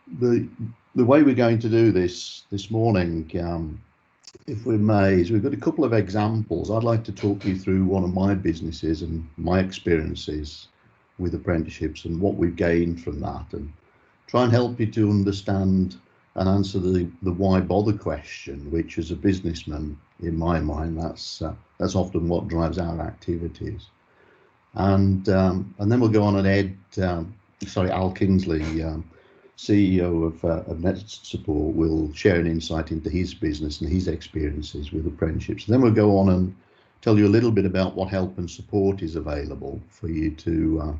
The the way we're going to do this morning, if we may, is we've got a couple of examples. I'd like to talk you through one of my businesses and my experiences with apprenticeships and what we've gained from that, and try and help you to understand and answer the why bother question, which as a businessman, in my mind, that's often what drives our activities. And then we'll go on and Al Kingsley, CEO of Net Support, will share an insight into his business and his experiences with apprenticeships. And then we'll go on and tell you a little bit about what help and support is available for you to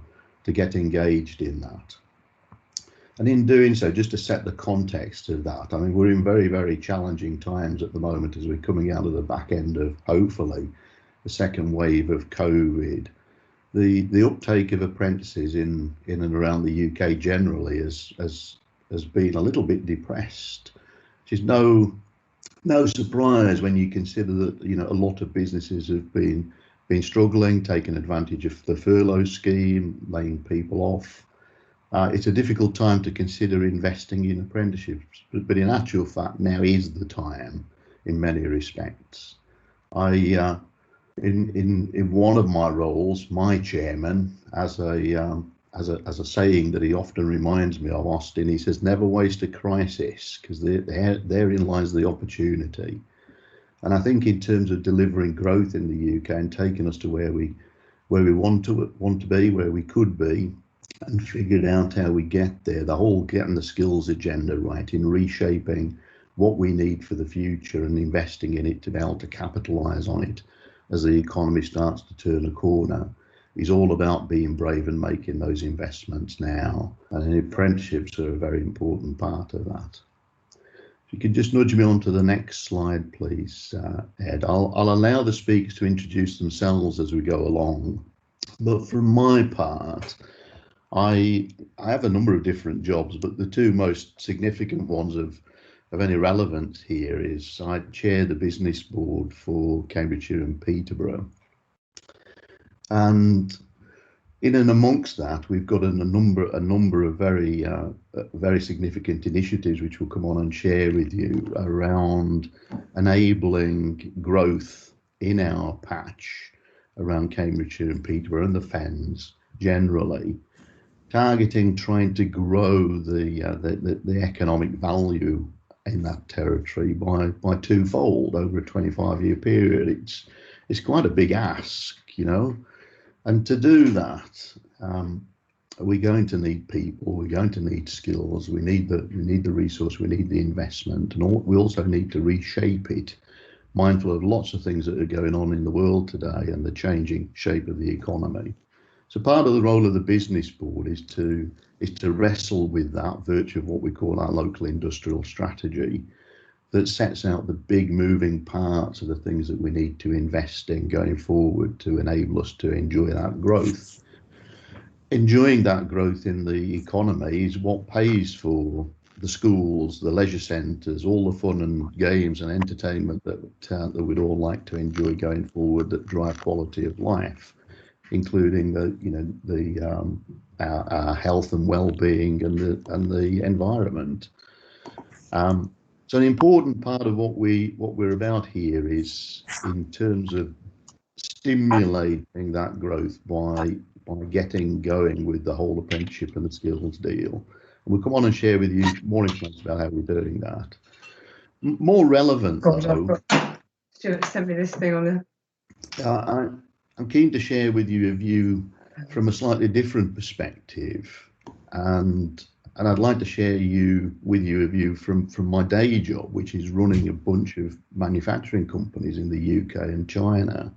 get engaged in that. And in doing so, just to set the context of that, I mean, we're in very, very challenging times at the moment as we're coming out of the back end of, hopefully, the second wave of COVID. The uptake of apprentices in and around the UK generally has been a little bit depressed, which is no surprise when you consider that a lot of businesses have been struggling, taking advantage of the furlough scheme, laying people off. It's a difficult time to consider investing in apprenticeships, but in actual fact, now is the time in many respects. In one of my roles, my chairman, as a saying that he often reminds me of, Austin, he says, never waste a crisis, because therein lies the opportunity. And I think in terms of delivering growth in the UK and taking us to where we want to be, where we could be, and figured out how we get there, the whole getting the skills agenda right, in reshaping what we need for the future and investing in it to be able to capitalise on it as the economy starts to turn a corner, is all about being brave and making those investments now. And apprenticeships are a very important part of that. If you could just nudge me on to the next slide, please, Ed. I'll allow the speakers to introduce themselves as we go along. But for my part, I have a number of different jobs, but the two most significant ones of any relevance here is I chair the business board for Cambridgeshire and Peterborough. And in and amongst that, we've got a number of very significant initiatives which we'll come on and share with you around enabling growth in our patch around Cambridgeshire and Peterborough and the Fens generally, targeting trying to grow the economic value in that territory by twofold over a 25-year period. It's quite a big ask, and to do that, we're going to need people, we're going to need skills, we need the resource, we need the investment, and we also need to reshape it, mindful of lots of things that are going on in the world today and the changing shape of the economy. So part of the role of the business board is to wrestle with that virtue of what we call our local industrial strategy that sets out the big moving parts of the things that we need to invest in going forward to enable us to enjoy that growth. Enjoying that growth in the economy is what pays for the schools, the leisure centres, all the fun and games and entertainment that we'd all like to enjoy going forward that drive quality of life, including our health and well-being and the environment. So an important part of what we're about here is in terms of stimulating that growth by getting going with the whole apprenticeship and the skills deal. And we'll come on and share with you more information about how we're doing that. More relevant, though. Stuart sent me this thing on the. I'm keen to share with you a view from a slightly different perspective, and I'd like to share with you a view from my day job, which is running a bunch of manufacturing companies in the UK and China.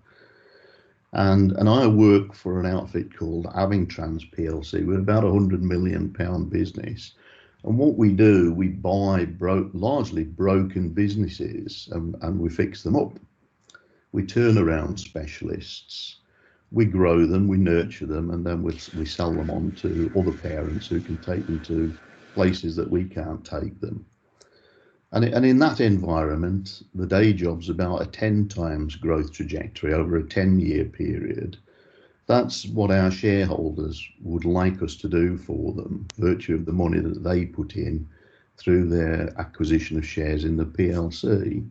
And I work for an outfit called Avingtrans PLC. We're about £100 million business. And what we do, we buy largely broken businesses and we fix them up. We turn around specialists, we grow them, we nurture them, and then we sell them on to other parents who can take them to places that we can't take them. And in that environment, the day job's about a 10 times growth trajectory over a 10-year period. That's what our shareholders would like us to do for them, virtue of the money that they put in through their acquisition of shares in the PLC.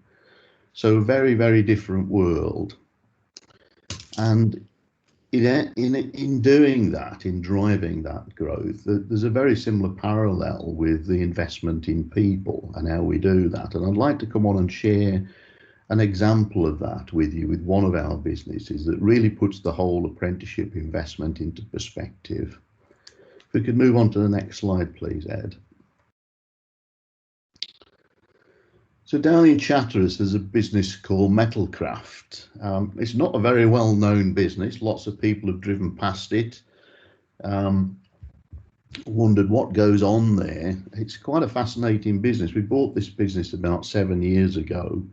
So a very, very different world. And in doing that, in driving that growth, there's a very similar parallel with the investment in people and how we do that. And I'd like to come on and share an example of that with you, with one of our businesses that really puts the whole apprenticeship investment into perspective. If we could move on to the next slide, please, Ed. So down in Chatteris, there's a business called Metalcraft. It's not a very well-known business. Lots of people have driven past it, wondered what goes on there. It's quite a fascinating business. We bought this business about 7 years ago.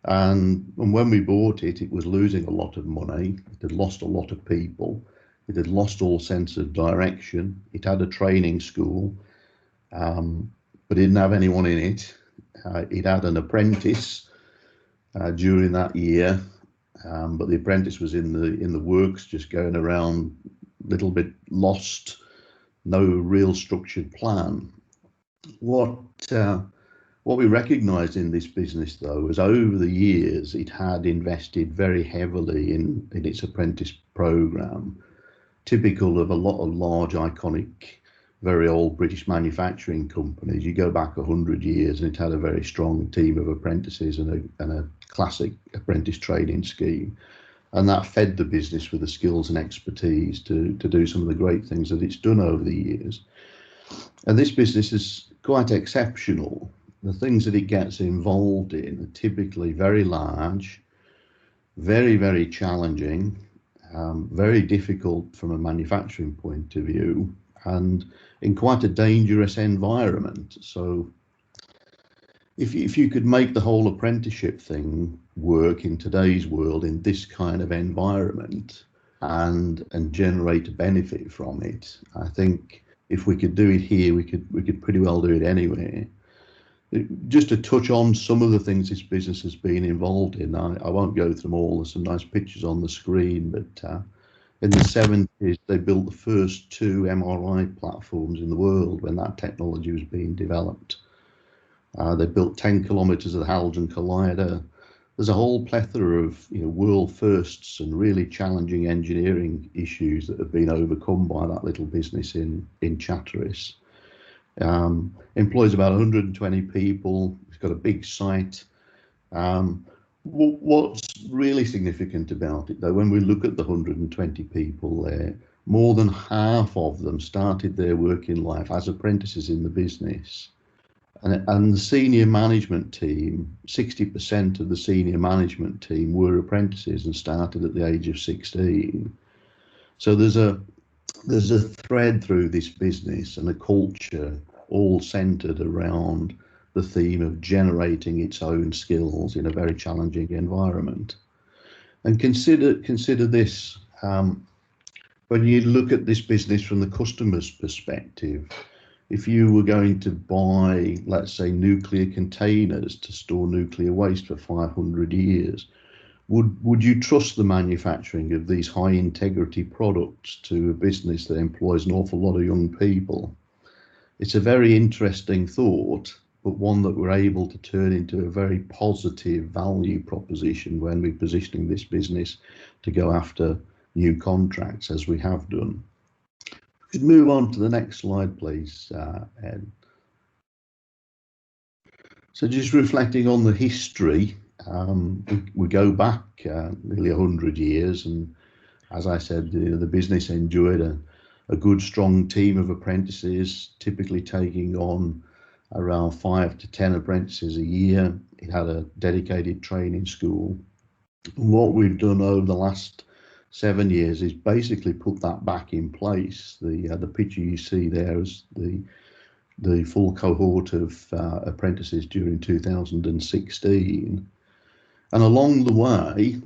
And when we bought it, it was losing a lot of money. It had lost a lot of people. It had lost all sense of direction. It had a training school, but it didn't have anyone in it. It had an apprentice during that year, but the apprentice was in the works, just going around, a little bit lost, no real structured plan. What we recognised in this business, though, was over the years it had invested very heavily in its apprentice programme, typical of a lot of large, iconic, very old British manufacturing companies. You go back 100 years and it had a very strong team of apprentices and a classic apprentice training scheme. And that fed the business with the skills and expertise to do some of the great things that it's done over the years. And this business is quite exceptional. The things that it gets involved in are typically very large, very, very challenging, very difficult from a manufacturing point of view, and in quite a dangerous environment. So if you could make the whole apprenticeship thing work in today's world in this kind of environment and generate a benefit from it, I think if we could do it here, we could pretty well do it anywhere. Just to touch on some of the things this business has been involved in, I won't go through them all. There's some nice pictures on the screen, but in the 70s, they built the first 2 MRI platforms in the world when that technology was being developed. They built 10 kilometres of the Hadron Collider. There's a whole plethora of world firsts and really challenging engineering issues that have been overcome by that little business in Chatteris. Employs about 120 people. It's got a big site. What's really significant about it, though, when we look at the 120 people there, more than half of them started their working life as apprentices in the business. And the senior management team, 60% of the senior management team were apprentices and started at the age of 16. So there's a thread through this business and a culture all centered around the theme of generating its own skills in a very challenging environment. And consider this, when you look at this business from the customer's perspective, if you were going to buy, let's say, nuclear containers to store nuclear waste for 500 years, would you trust the manufacturing of these high integrity products to a business that employs an awful lot of young people? It's a very interesting thought, but one that we're able to turn into a very positive value proposition when we're positioning this business to go after new contracts, as we have done. We could move on to the next slide, please, Ed. So just reflecting on the history, we go back nearly 100 years, and as I said, the business enjoyed a good, strong team of apprentices, typically taking on around 5 to 10 apprentices a year. It had a dedicated training school. And what we've done over the last 7 years is basically put that back in place. The picture you see there is the full cohort of apprentices during 2016. And along the way,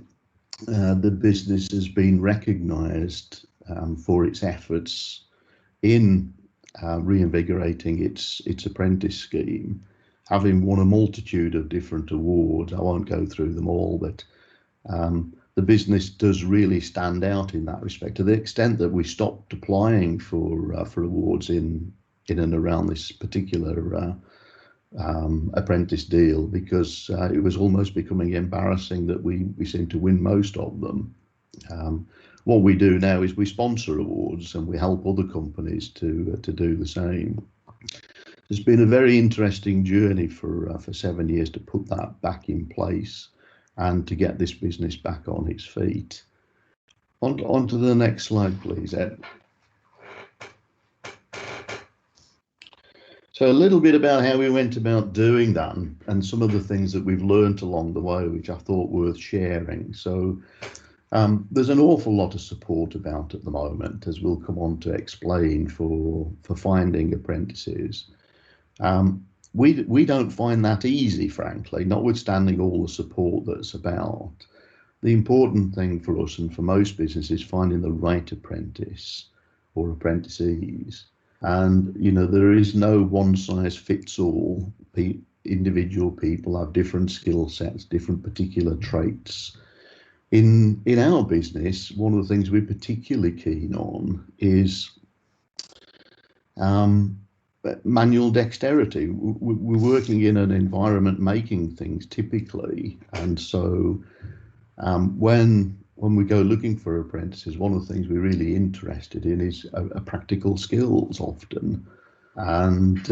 the business has been recognised for its efforts in reinvigorating its apprentice scheme, having won a multitude of different awards. I won't go through them all, but the business does really stand out in that respect, to the extent that we stopped applying for awards in and around this particular apprentice deal, because it was almost becoming embarrassing that we seemed to win most of them. What we do now is we sponsor awards and we help other companies to do the same. It's been a very interesting journey for 7 years to put that back in place and to get this business back on its feet. On to the next slide, please, Ed. So a little bit about how we went about doing that and some of the things that we've learned along the way, which I thought worth sharing. So there's an awful lot of support about at the moment, as we'll come on to explain, for finding apprentices. We don't find that easy, frankly, notwithstanding all the support that's about. The important thing for us and for most businesses is finding the right apprentice or apprentices. And, you know, there is no one size fits all. Individual people have different skill sets, different particular traits. In our business, one of the things we're particularly keen on is manual dexterity. We're working in an environment making things typically, and so when we go looking for apprentices, one of the things we're really interested in is a practical skills often. And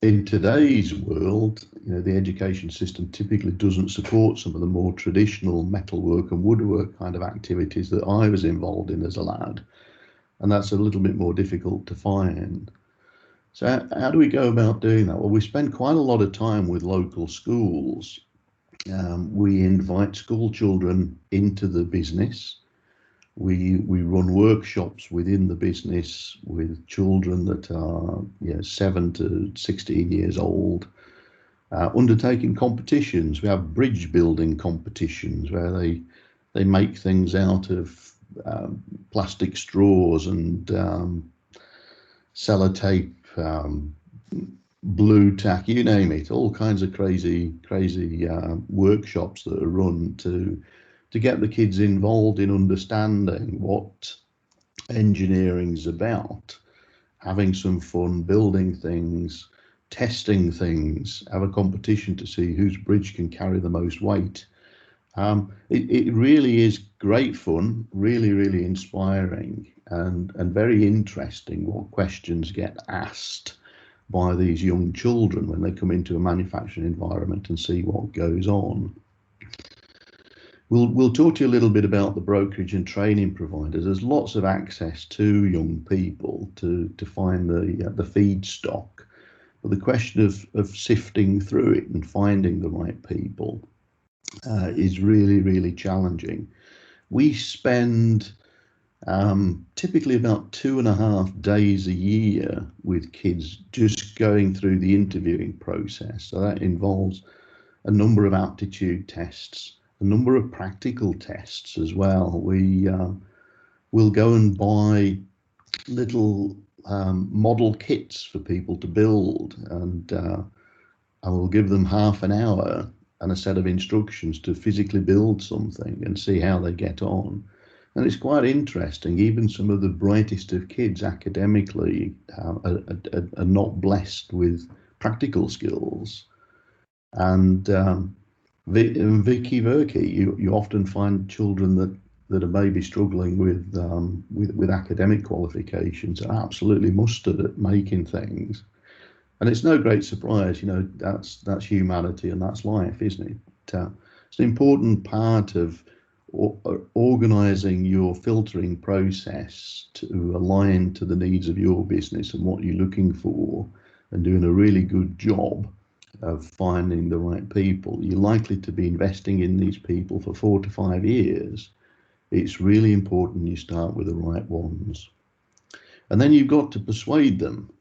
in today's world, you know, the education system typically doesn't support some of the more traditional metalwork and woodwork kind of activities that I was involved in as a lad. And that's a little bit more difficult to find. So how do we go about doing that? Well, we spend quite a lot of time with local schools. We invite school children into the business. We run workshops within the business with children that are 7 to 16 years old, undertaking competitions. We have bridge building competitions where they make things out of plastic straws and sellotape, blue tack, you name it, all kinds of crazy workshops that are run to get the kids involved in understanding what engineering's about, having some fun, building things, testing things, have a competition to see whose bridge can carry the most weight. It really is great fun, really inspiring, and very interesting what questions get asked by these young children when they come into a manufacturing environment and see what goes on. We'll talk to you a little bit about the brokerage and training providers. There's lots of access to young people to find the feedstock, but the question of sifting through it and finding the right people is really challenging. We spend typically about 2.5 days a year with kids just going through the interviewing process. So that involves a number of aptitude tests, a number of practical tests as well. We'll go and buy little model kits for people to build, and I will give them half an hour and a set of instructions to physically build something and see how they get on. And it's quite interesting. Even some of the brightest of kids academically are not blessed with practical skills. And Vicky Verkey, you often find children that are maybe struggling with academic qualifications are absolutely mustard at making things. And it's no great surprise, you know, that's humanity and that's life, isn't it? It's an important part of organising your filtering process to align to the needs of your business and what you're looking for, and doing a really good job of finding the right people. You're likely to be investing in these people for 4 to 5 years. It's really important you start with the right ones. And then you've got to persuade them.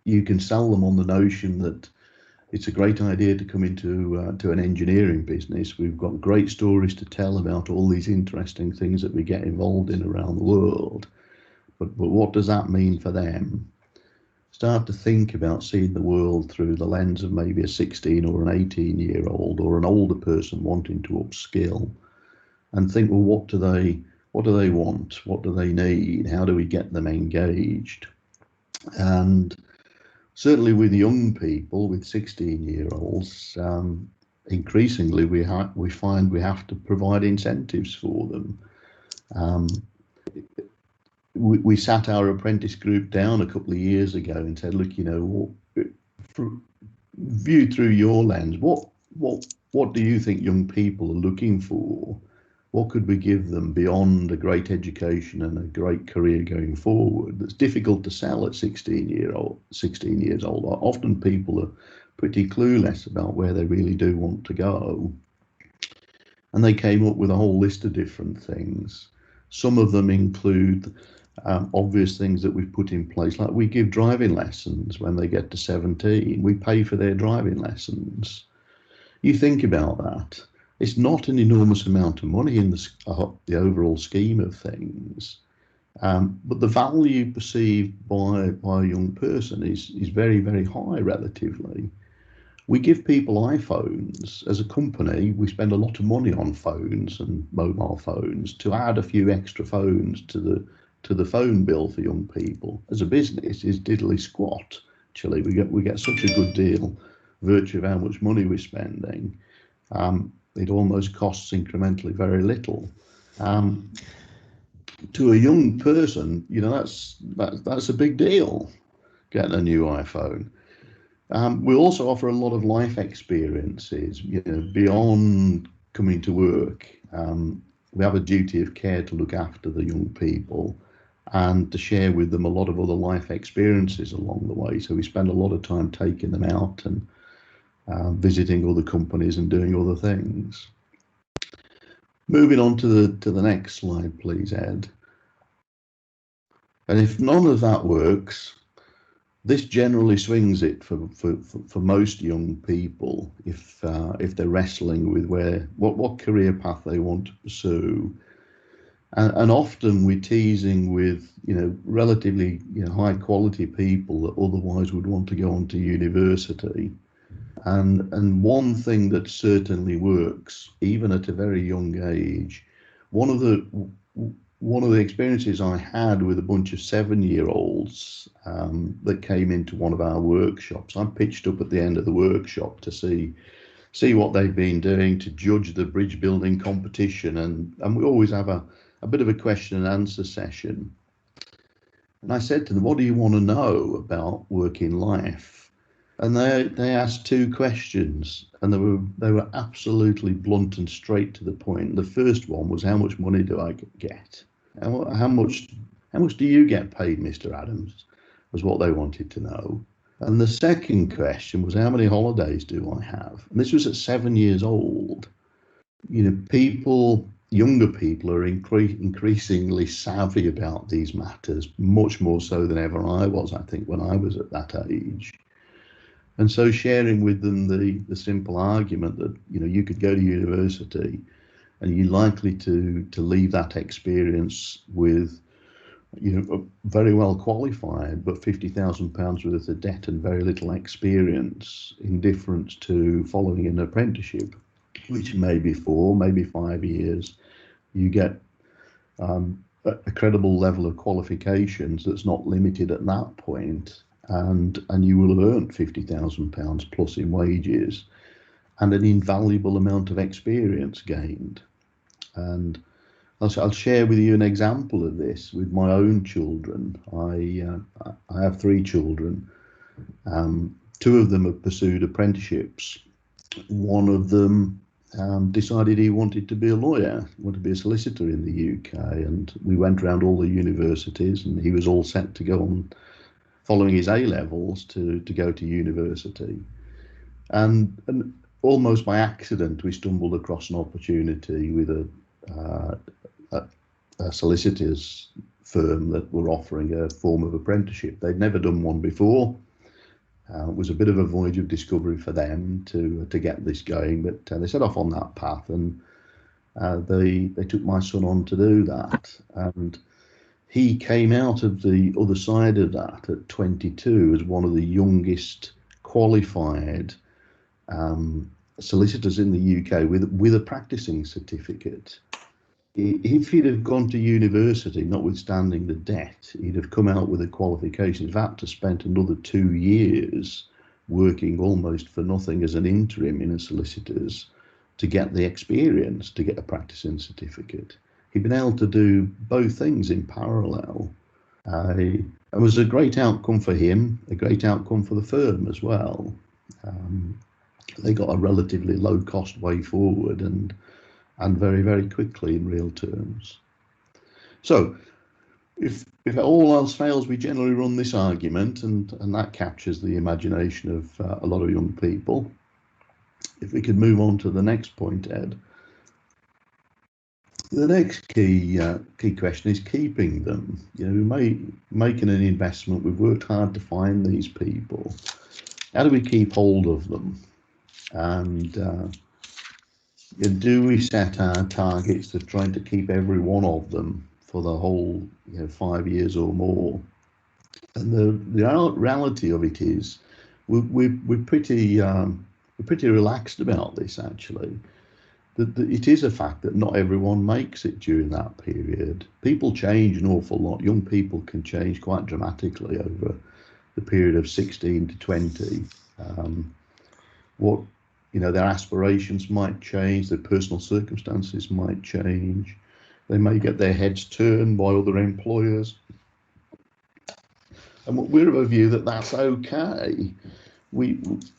You can sell them on the notion that it's a great idea to come into an engineering business. We've got great stories to tell about all these interesting things that we get involved in around the world. But what does that mean for them? Start to think about seeing the world through the lens of maybe a 16 or an 18-year-old or an older person wanting to upskill, and think, well, what do they want? What do they need? How do we get them engaged? And certainly with young people, with 16-year-olds, increasingly we find we have to provide incentives for them. We sat our apprentice group down a couple of years ago and said, look, you know, viewed through your lens, what do you think young people are looking for? What could we give them beyond a great education and a great career going forward? That's difficult to sell at 16 years old. Often people are pretty clueless about where they really do want to go. And they came up with a whole list of different things. Some of them include obvious things that we've put in place, like we give driving lessons when they get to 17. We pay for their driving lessons. You think about that. It's not an enormous amount of money in the overall scheme of things, but the value perceived by a young person is very, very high relatively. We give people iPhones. As a company, we spend a lot of money on phones and mobile phones. To add a few extra phones to the phone bill for young people as a business is diddly squat. Actually, we get such a good deal, virtue of how much money we're spending. It almost costs incrementally very little. To a young person, you know, that's a big deal, getting a new iPhone. We also offer a lot of life experiences, you know, beyond coming to work. We have a duty of care to look after the young people and to share with them a lot of other life experiences along the way. So we spend a lot of time taking them out and visiting other companies and doing other things. Moving on to the next slide, please, Ed. And if none of that works, this generally swings it for most young people if they're wrestling with what career path they want to pursue. And often we're teasing with, you know, relatively, you know, high quality people that otherwise would want to go on to university. And one thing that certainly works, even at a very young age, one of the experiences I had with a bunch of 7-year-olds that came into one of our workshops, I pitched up at the end of the workshop to see what they've been doing, to judge the bridge building competition, and we always have a bit of a question and answer session. And I said to them, what do you want to know about working life? And they asked 2 questions, and they were absolutely blunt and straight to the point. The first one was, how much money do I get? How much do you get paid, Mr. Adams? Was what they wanted to know. And the second question was, how many holidays do I have? And this was at 7 years old. You know, younger people are increasingly savvy about these matters, much more so than ever I was, I think, when I was at that age. And so sharing with them the simple argument that, you know, you could go to university and you're likely to leave that experience with, you know, very well qualified, but £50,000 worth of debt and very little experience, in difference to following an apprenticeship, which may be 4, maybe 5 years. You get a credible level of qualifications that's not limited at that point. And you will have earned £50,000 plus in wages and an invaluable amount of experience gained. And I'll share with you an example of this with my own children. I have 3 children. 2 of them have pursued apprenticeships. One of them decided he wanted to be a lawyer, wanted to be a solicitor in the UK. And we went around all the universities, and he was all set to go on following his A-levels to go to university. And almost by accident, we stumbled across an opportunity with a solicitor's firm that were offering a form of apprenticeship. They'd never done one before. It was a bit of a voyage of discovery for them to get this going, but they set off on that path, and they took my son on to do that. And he came out of the other side of that at 22 as one of the youngest qualified solicitors in the UK with a practicing certificate. if he'd have gone to university, notwithstanding the debt, he'd have come out with a qualification. He'd have had to spend another 2 years working almost for nothing as an interim in a solicitor's to get the experience, to get a practicing certificate. He'd been able to do both things in parallel. It was a great outcome for him, a great outcome for the firm as well. They got a relatively low cost way forward and very, very quickly in real terms. So if all else fails, we generally run this argument, and that captures the imagination of a lot of young people. If we could move on to the next point, Ed. The next key question is keeping them. You know, making an investment, we've worked hard to find these people. How do we keep hold of them? And do we set our targets of trying to keep every one of them for the whole 5 years or more? And the reality of it is we're pretty relaxed about this, actually. It is a fact that not everyone makes it during that period. People change an awful lot. Young people can change quite dramatically over the period of 16 to 20. Their aspirations might change, their personal circumstances might change. They may get their heads turned by other employers. And we're of a view that that's okay.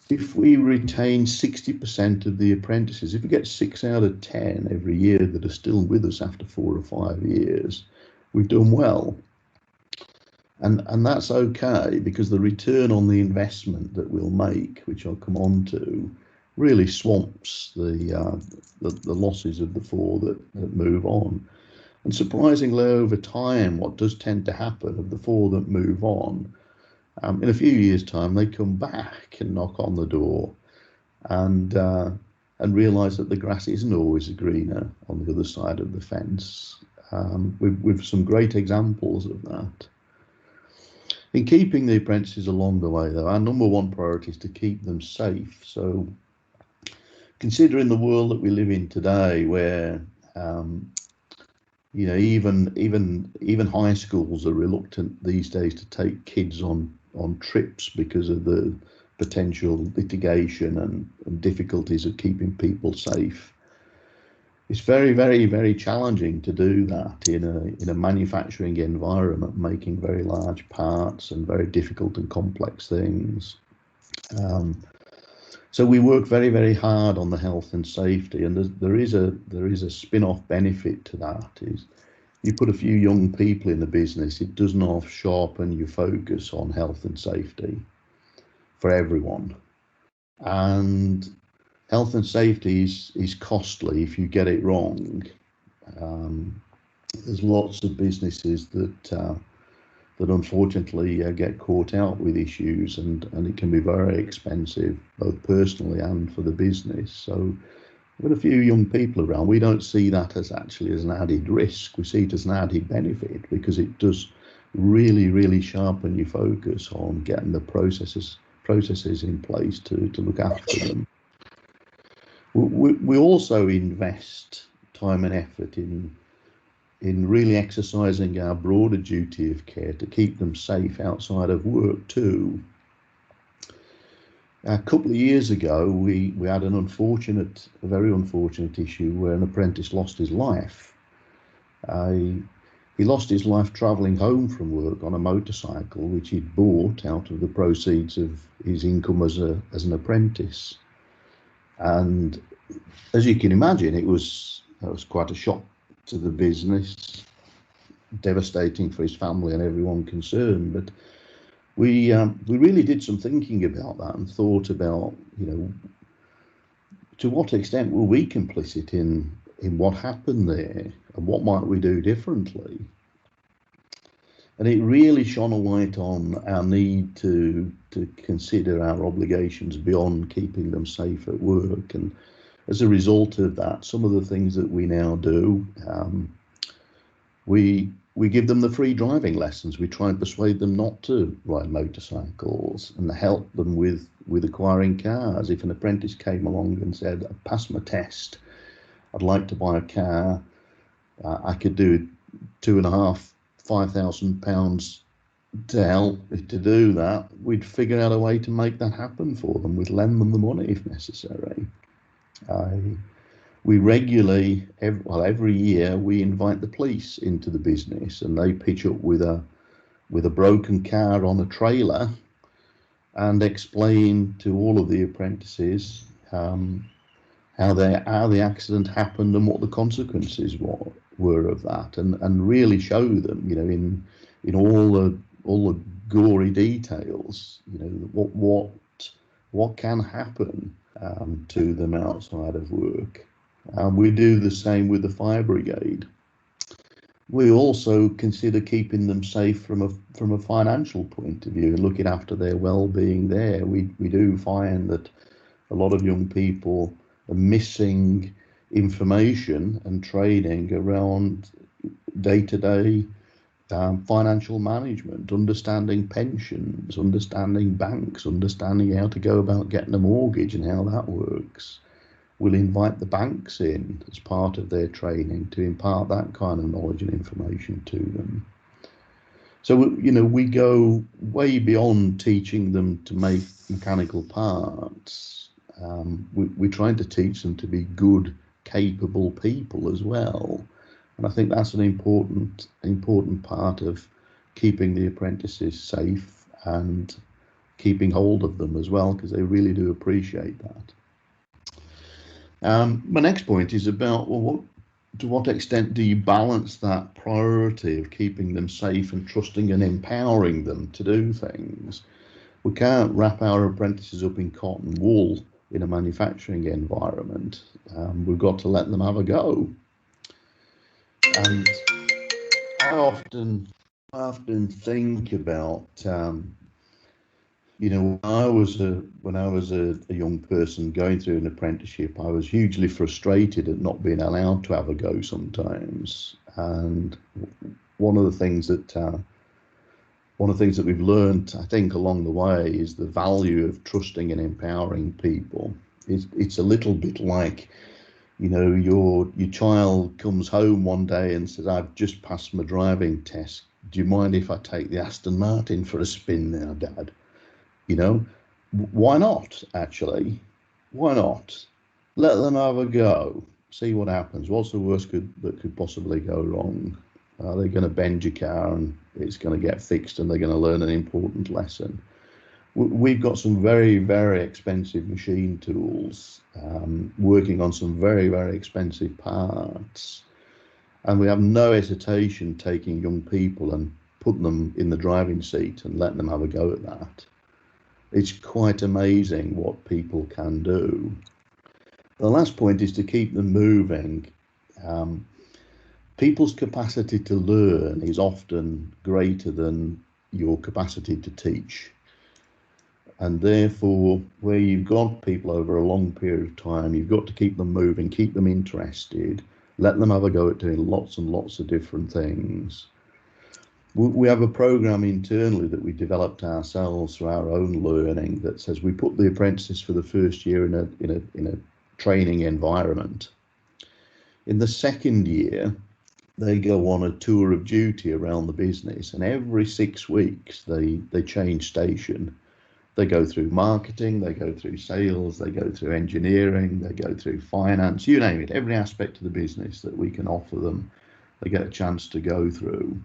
If we retain 60% of the apprentices, if we get 6 out of 10 every year that are still with us after 4 or 5 years, we've done well. And that's okay, because the return on the investment that we'll make, which I'll come on to, really swamps the losses of the 4 that move on. And surprisingly, over time, what does tend to happen of the 4 that move on, in a few years' time, they come back and knock on the door and realise that the grass isn't always greener on the other side of the fence. We've some great examples of that. In keeping the apprentices along the way, though, our number one priority is to keep them safe. So, considering the world that we live in today, where even high schools are reluctant these days to take kids on trips because of the potential litigation and difficulties of keeping people safe. It's very, very, very challenging to do that in a manufacturing environment, making very large parts and very difficult and complex things. So we work very, very hard on the health and safety, and there is a spin-off benefit to that. Is you put a few young people in the business, it does not sharpen your focus on health and safety for everyone. And health and safety is costly if you get it wrong. There's lots of businesses that unfortunately get caught out with issues, and it can be very expensive, both personally and for the business. So with a few young people around, we don't see that as an added risk. We see it as an added benefit, because it does really, really sharpen your focus on getting the processes in place to look after them. We also invest time and effort in really exercising our broader duty of care to keep them safe outside of work too. A couple of years ago, we had a very unfortunate issue where an apprentice lost his life. He lost his life travelling home from work on a motorcycle, which he'd bought out of the proceeds of his income as an apprentice. And as you can imagine, that was quite a shock to the business, devastating for his family and everyone concerned. But we really did some thinking about that and thought about, to what extent were we complicit in what happened there, and what might we do differently? And it really shone a light on our need to consider our obligations beyond keeping them safe at work. And as a result of that, some of the things that we now do, we give them the free driving lessons. We try and persuade them not to ride motorcycles, and help them with acquiring cars. If an apprentice came along and said, "I passed my test, I'd like to buy a car," I could do £2,500 to help to do that. We'd figure out a way to make that happen for them. We'd lend them the money if necessary. We regularly, every year, we invite the police into the business, and they pitch up with a broken car on a trailer and explain to all of the apprentices how the accident happened and what the consequences were of that, and really show them, in all the gory details, what can happen to them outside of work. We do the same with the fire brigade. We also consider keeping them safe from a financial point of view and looking after their well-being there. We do find that a lot of young people are missing information and training around day-to-day financial management, understanding pensions, understanding banks, understanding how to go about getting a mortgage and how that works. We'll invite the banks in as part of their training to impart that kind of knowledge and information to them. So, we go way beyond teaching them to make mechanical parts. We're trying to teach them to be good, capable people as well. And I think that's an important part of keeping the apprentices safe and keeping hold of them as well, because they really do appreciate that. My next point is about, to what extent do you balance that priority of keeping them safe and trusting and empowering them to do things? We can't wrap our apprentices up in cotton wool in a manufacturing environment. We've got to let them have a go. And I often think about, when I was a young person going through an apprenticeship, I was hugely frustrated at not being allowed to have a go sometimes. And one of the things that we've learned, I think, along the way is the value of trusting and empowering people. It's a little bit like, your child comes home one day and says, "I've just passed my driving test. Do you mind if I take the Aston Martin for a spin now, Dad?" Why not, actually? Why not? Let them have a go. See what happens. What's the worst that could possibly go wrong? They're going to bend your car and it's going to get fixed and they're going to learn an important lesson. We've got some very, very expensive machine tools, working on some very, very expensive parts. And we have no hesitation taking young people and putting them in the driving seat and letting them have a go at that. It's quite amazing what people can do. The last point is to keep them moving. People's capacity to learn is often greater than your capacity to teach. And therefore, where you've got people over a long period of time, you've got to keep them moving, keep them interested, let them have a go at doing lots and lots of different things. We have a program internally that we developed ourselves through our own learning that says we put the apprentices for the first year in a training environment. In the second year, they go on a tour of duty around the business, and every 6 weeks they change station. They go through marketing, they go through sales, they go through engineering, they go through finance, you name it, every aspect of the business that we can offer them, they get a chance to go through.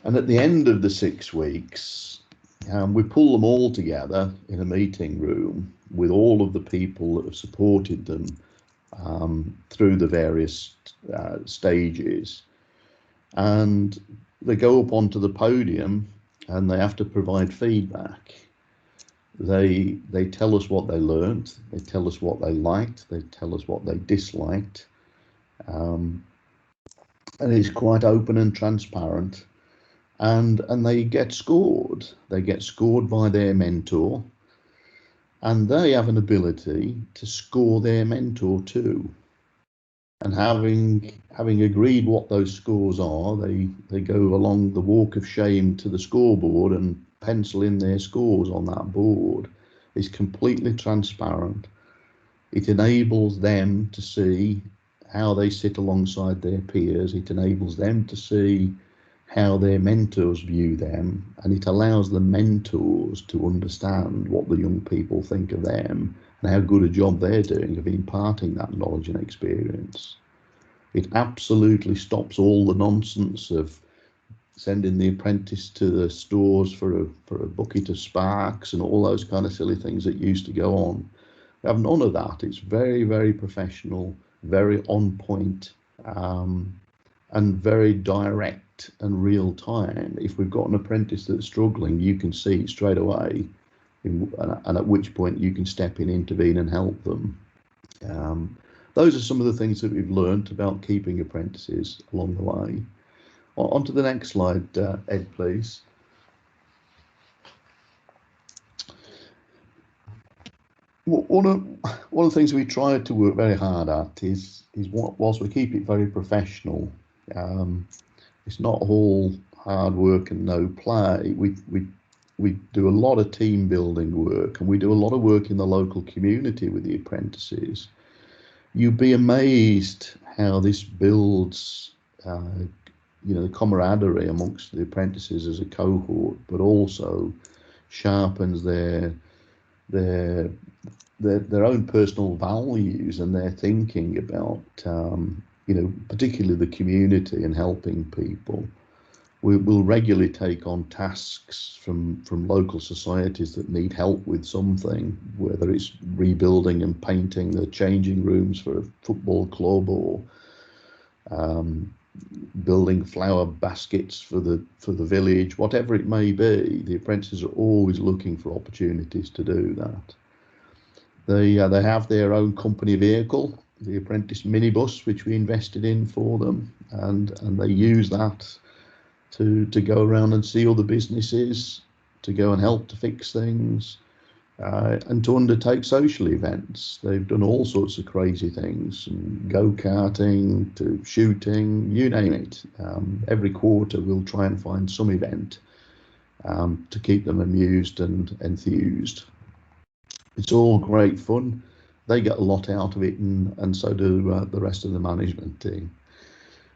And at the end of the 6 weeks, we pull them all together in a meeting room with all of the people that have supported them through the various stages. And they go up onto the podium and they have to provide feedback. They tell us what they learned, they tell us what they liked, they tell us what they disliked. And it's quite open and transparent. And they get scored. They get scored by their mentor, and they have an ability to score their mentor too. And having agreed what those scores are, they go along the walk of shame to the scoreboard and pencil in their scores on that board. It's completely transparent. It enables them to see how they sit alongside their peers. It enables them to see how their mentors view them, and it allows the mentors to understand what the young people think of them and how good a job they're doing of imparting that knowledge and experience. It absolutely stops all the nonsense of sending the apprentice to the stores for a bucket of sparks and all those kind of silly things that used to go on. We have none of that. It's very, very professional, very on point, and very direct and real time. If we've got an apprentice that's struggling, you can see straight away, and at which point you can step in, intervene and help them. Those are some of the things that we've learned about keeping apprentices along the way. On to the next slide, Ed, please. One of the things we try to work very hard at is whilst we keep it very professional, it's not all hard work and no play. We do a lot of team building work, and we do a lot of work in the local community with the apprentices. You'd be amazed how this builds, the camaraderie amongst the apprentices as a cohort, but also sharpens their own personal values and their thinking about, particularly the community and helping people. We'll regularly take on tasks from local societies that need help with something, whether it's rebuilding and painting the changing rooms for a football club, or building flower baskets for the village, whatever it may be. The apprentices are always looking for opportunities to do that. They have their own company vehicle, the apprentice minibus, which we invested in for them, and they use that to go around and see other businesses, to go and help to fix things, and to undertake social events. They've done all sorts of crazy things, from go-karting to shooting, you name it. Every quarter we'll try and find some event to keep them amused and enthused. It's all great fun. They get a lot out of it, and so do the rest of the management team.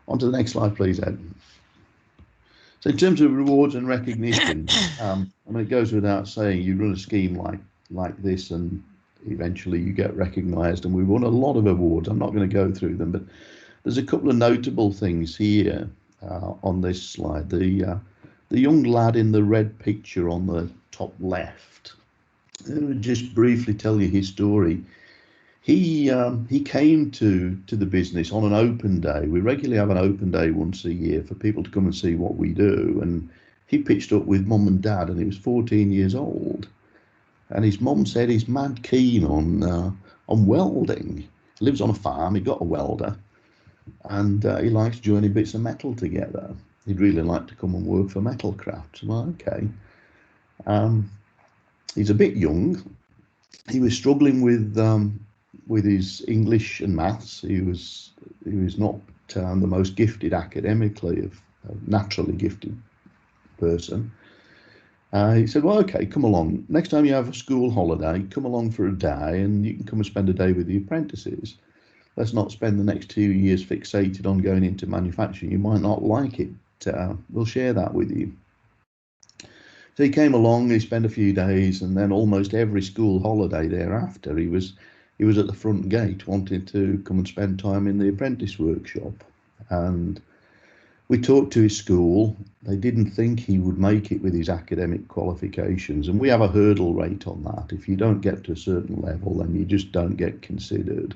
On to the next slide, please, Ed. So in terms of rewards and recognition, it goes without saying, you run a scheme like this and eventually you get recognised, and we won a lot of awards. I'm not going to go through them, but there's a couple of notable things here on this slide. The young lad in the red picture on the top left, just briefly tell you his story. He came to the business on an open day. We regularly have an open day once a year for people to come and see what we do. And he pitched up with mum and dad, and he was 14 years old. And his mum said he's mad keen on welding. He lives on a farm. He got a welder, and he likes joining bits of metal together. He'd really like to come and work for Metalcraft. Well, okay. He's a bit young. He was struggling with his English and maths. He was not the most gifted academically, of a naturally gifted person. He said, well, okay, come along. Next time you have a school holiday, come along for a day, and you can come and spend a day with the apprentices. Let's not spend the next 2 years fixated on going into manufacturing. You might not like it. We'll share that with you. So he came along, he spent a few days, and then almost every school holiday thereafter, he was at the front gate wanting to come and spend time in the apprentice workshop. And we talked to his school. They didn't think he would make it with his academic qualifications, and we have a hurdle rate on that. If you don't get to a certain level, then you just don't get considered.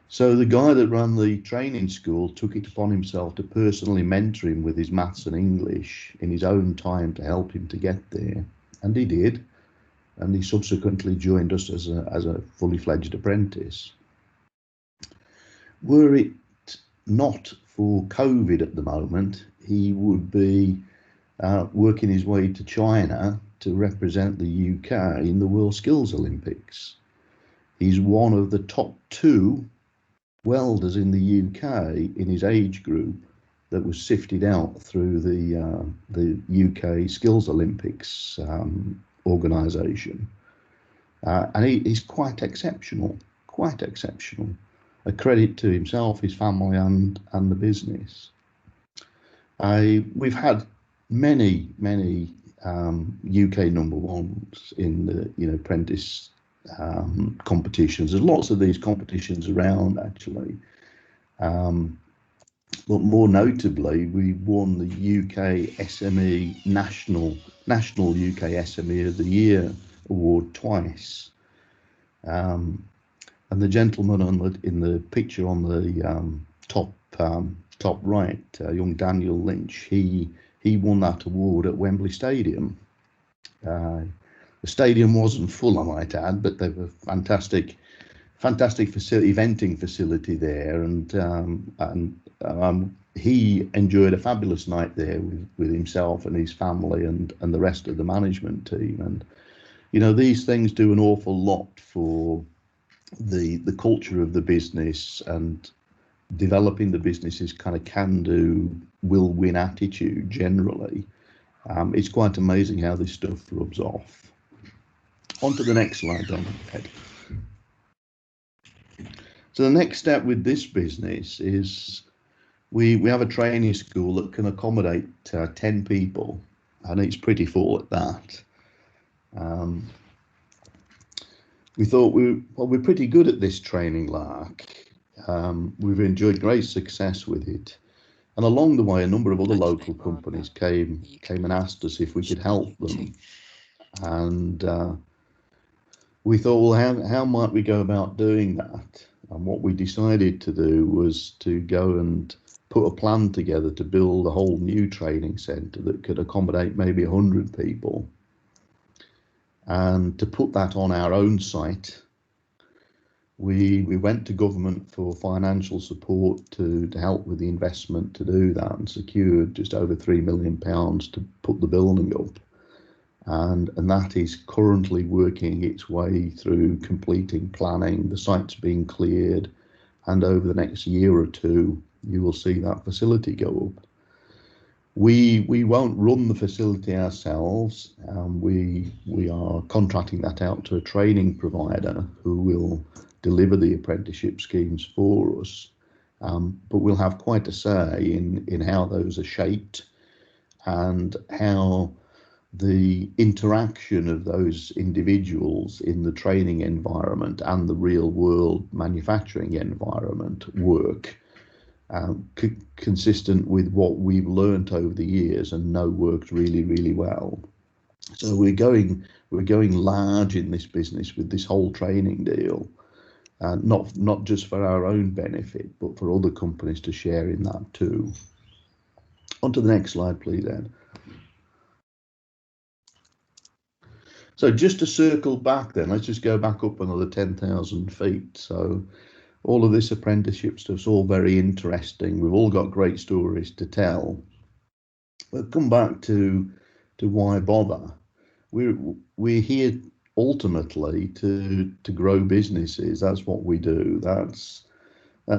So the guy that ran the training school took it upon himself to personally mentor him with his maths and English in his own time to help him to get there, and he did. And he subsequently joined us as a fully fledged apprentice. Were it not for COVID at the moment, he would be working his way to China to represent the UK in the World Skills Olympics. He's one of the top 2 welders in the UK in his age group that was sifted out through the UK Skills Olympics organisation, and he's quite exceptional. a credit to himself, his family, and the business. We've had many UK number ones in the apprentice competitions. There's lots of these competitions around actually, but more notably, we won the UK SME National UK SME of the Year award twice. And the gentleman in the picture on the top right, young Daniel Lynch, he won that award at Wembley Stadium. The stadium wasn't full, I might add, but they were fantastic facility, eventing facility there, and he enjoyed a fabulous night there with himself and his family and the rest of the management team. And these things do an awful lot for the culture of the business and developing the business's kind of can-do, will-win attitude generally. It's quite amazing how this stuff rubs off. On to the next slide, Don. So the next step with this business is we have a training school that can accommodate 10 people, and it's pretty full at that. We thought we're pretty good at this training lark. We've enjoyed great success with it, and along the way a number of other local companies came and asked us if we could help them, and we thought, well, how might we go about doing that? And what we decided to do was to go and put a plan together to build a whole new training centre that could accommodate maybe 100 people, and to put that on our own site. We went to government for financial support to help with the investment to do that, and secured just over £3 million to put the building up. And that is currently working its way through completing planning. The site's being cleared, and over the next year or two, you will see that facility go up. We won't run the facility ourselves. We are contracting that out to a training provider who will deliver the apprenticeship schemes for us. But we'll have quite a say in how those are shaped and how the interaction of those individuals in the training environment and the real world manufacturing environment work, consistent with what we've learnt over the years and know works really well. So we're going large in this business with this whole training deal, not just for our own benefit, but for other companies to share in that too. On to the next slide, please, Ed. So just to circle back then, let's just go back up another 10,000 feet. So all of this apprenticeship stuff's all very interesting. We've all got great stories to tell. But come back to why bother. We're here ultimately to grow businesses. That's what we do. That's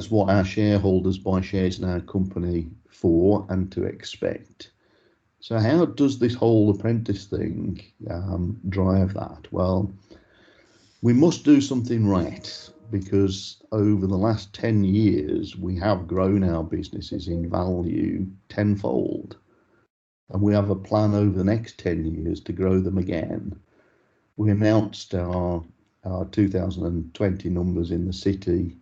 what our shareholders buy shares in our company for and to expect. So how does this whole apprentice thing drive that? Well, we must do something right, because over the last 10 years, we have grown our businesses in value tenfold. And we have a plan over the next 10 years to grow them again. We announced our 2020 numbers in the city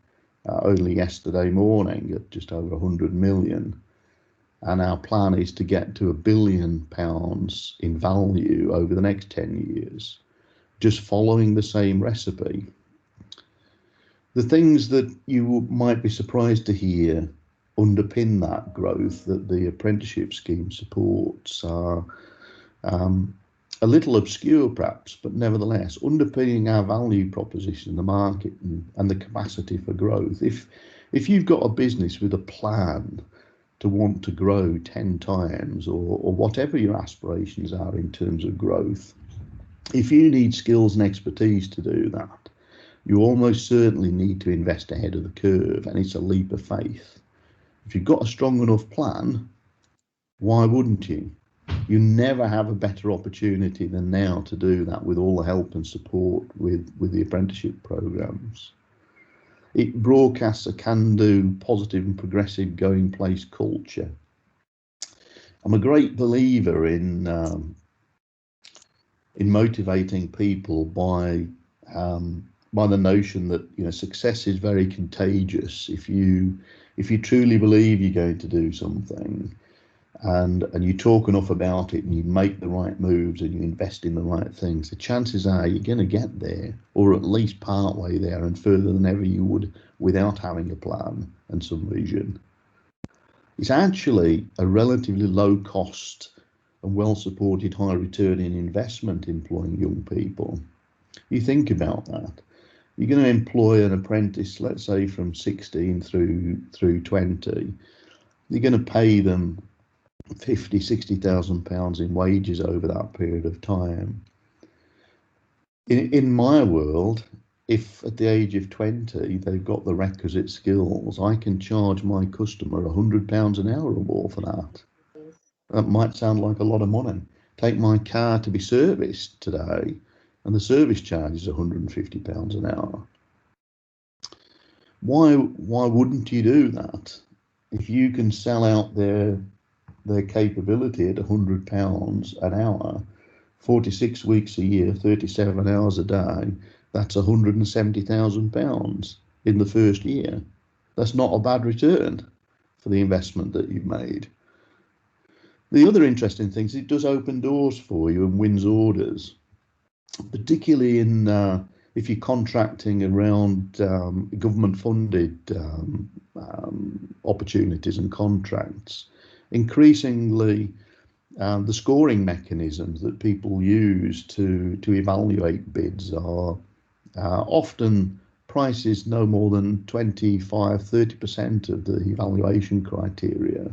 only yesterday morning at just over 100 million. And our plan is to get to £1 billion in value over the next 10 years, just following the same recipe. The things that you might be surprised to hear underpin that growth that the apprenticeship scheme supports are a little obscure perhaps, but nevertheless underpinning our value proposition in the market and the capacity for growth. If you've got a business with a plan to want to grow 10 times or whatever your aspirations are in terms of growth, if you need skills and expertise to do that, you almost certainly need to invest ahead of the curve, and it's a leap of faith. If you've got a strong enough plan, why wouldn't you? You never have a better opportunity than now to do that with all the help and support with the apprenticeship programs. It broadcasts a can-do, positive and progressive going place culture. I'm a great believer in motivating people by the notion that, you know, success is very contagious. If you truly believe you're going to do something, and you talk enough about it, and you make the right moves, and you invest in the right things, the chances are you're going to get there, or at least part way there, and further than ever you would without having a plan and some vision. It's actually a relatively low cost and well supported high return in investment employing young people. You think about that. You're going to employ an apprentice, let's say from 16 through 20. You're going to pay them 50, 60,000 pounds in wages over that period of time. In my world, if at the age of 20 they've got the requisite skills, I can charge my customer £100 an hour or more for that. That might sound like a lot of money. Take my car to be serviced today, and the service charge is £150 an hour. Why wouldn't you do that? If you can sell out their capability at £100 an hour, 46 weeks a year, 37 hours a day, that's £170,000 in the first year. That's not a bad return for the investment that you've made. The other interesting thing is it does open doors for you and wins orders, particularly in if you're contracting around government-funded opportunities and contracts. Increasingly, the scoring mechanisms that people use to evaluate bids are often prices no more than 25-30% of the evaluation criteria.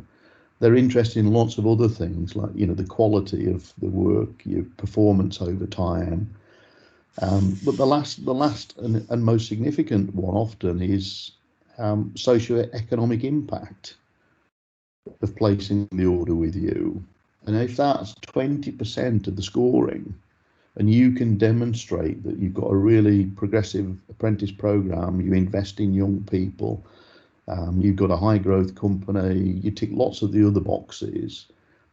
They're interested in lots of other things, like, you know, the quality of the work, your performance over time. But the last and most significant one often is socio-economic impact of placing the order with you. And if that's 20% of the scoring, and you can demonstrate that you've got a really progressive apprentice program, you invest in young people, you've got a high growth company, you tick lots of the other boxes,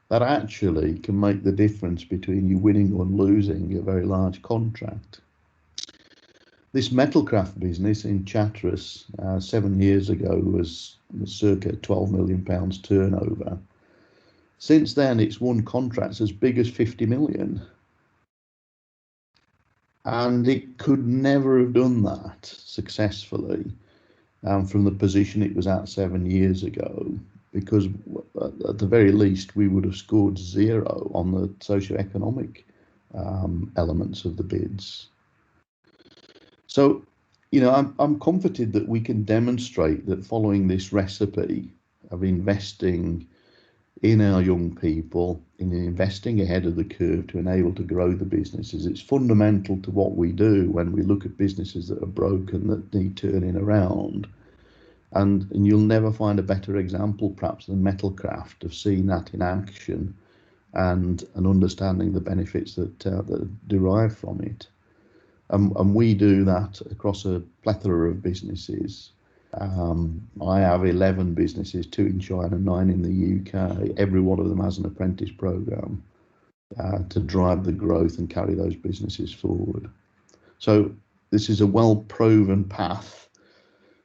that actually can make the difference between you winning or losing a very large contract. This metalcraft business in Chatteris 7 years ago was circa £12 million turnover. Since then, it's won contracts as big as 50 million. And it could never have done that successfully from the position it was at 7 years ago, because at the very least we would have scored 0 on the socio-economic elements of the bids. So, you know, I'm comforted that we can demonstrate that following this recipe of investing in our young people, in investing ahead of the curve to enable to grow the businesses, it's fundamental to what we do when we look at businesses that are broken, that need turning around. And you'll never find a better example perhaps than Metalcraft of seeing that in action and understanding the benefits that derive from it. And we do that across a plethora of businesses. I have 11 businesses, 2 in China, 9 in the UK. Every one of them has an apprentice program to drive the growth and carry those businesses forward. So this is a well-proven path.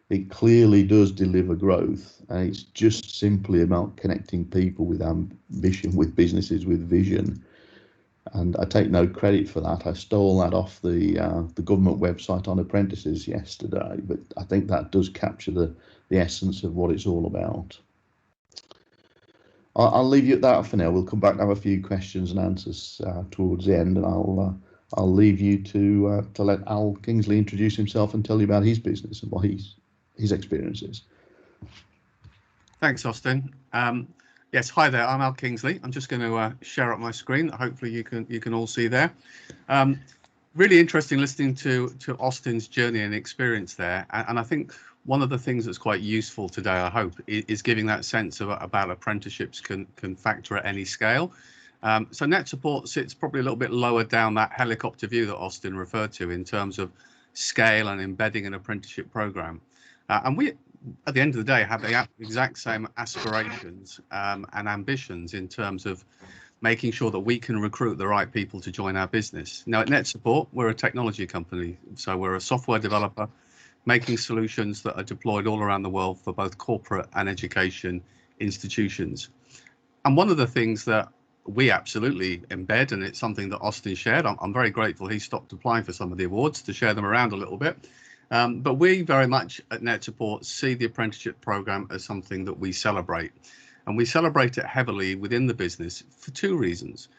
It clearly does deliver growth, and it's just simply about connecting people with ambition, with businesses with vision. And I take no credit for that. I stole that off the government website on Apprentices yesterday, but I think that does capture the essence of what it's all about. I'll leave you at that for now. We'll come back and have a few questions and answers towards the end, and I'll leave you to let Al Kingsley introduce himself and tell you about his business and what his experience is. Thanks, Austin. Yes, hi there. I'm Al Kingsley. I'm just going to share up my screen. Hopefully you can all see there. Really interesting listening to Austin's journey and experience there. And I think one of the things that's quite useful today, I hope, is giving that sense of about apprenticeships can factor at any scale. So net support sits probably a little bit lower down that helicopter view that Austin referred to in terms of scale and embedding an apprenticeship program. And we, at the end of the day, have the exact same aspirations and ambitions in terms of making sure that we can recruit the right people to join our business. Now, at Net Support, we're a technology company, so we're a software developer making solutions that are deployed all around the world for both corporate and education institutions. And one of the things that we absolutely embed, and it's something that Austin shared, I'm very grateful he stopped applying for some of the awards to share them around a little bit. But we very much at Net Support see the apprenticeship program as something that we celebrate. And we celebrate it heavily within the business for two reasons.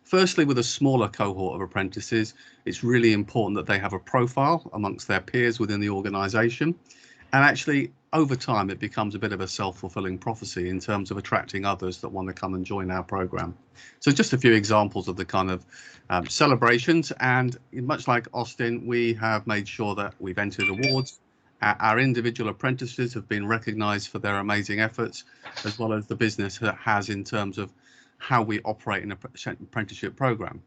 Firstly, with a smaller cohort of apprentices, it's really important that they have a profile amongst their peers within the organisation. And actually, over time, it becomes a bit of a self-fulfilling prophecy in terms of attracting others that want to come and join our programme. So just a few examples of the kind of celebrations. And much like Austin, we have made sure that we've entered awards. Our individual apprentices have been recognised for their amazing efforts, as well as the business has in terms of how we operate in an apprenticeship programme.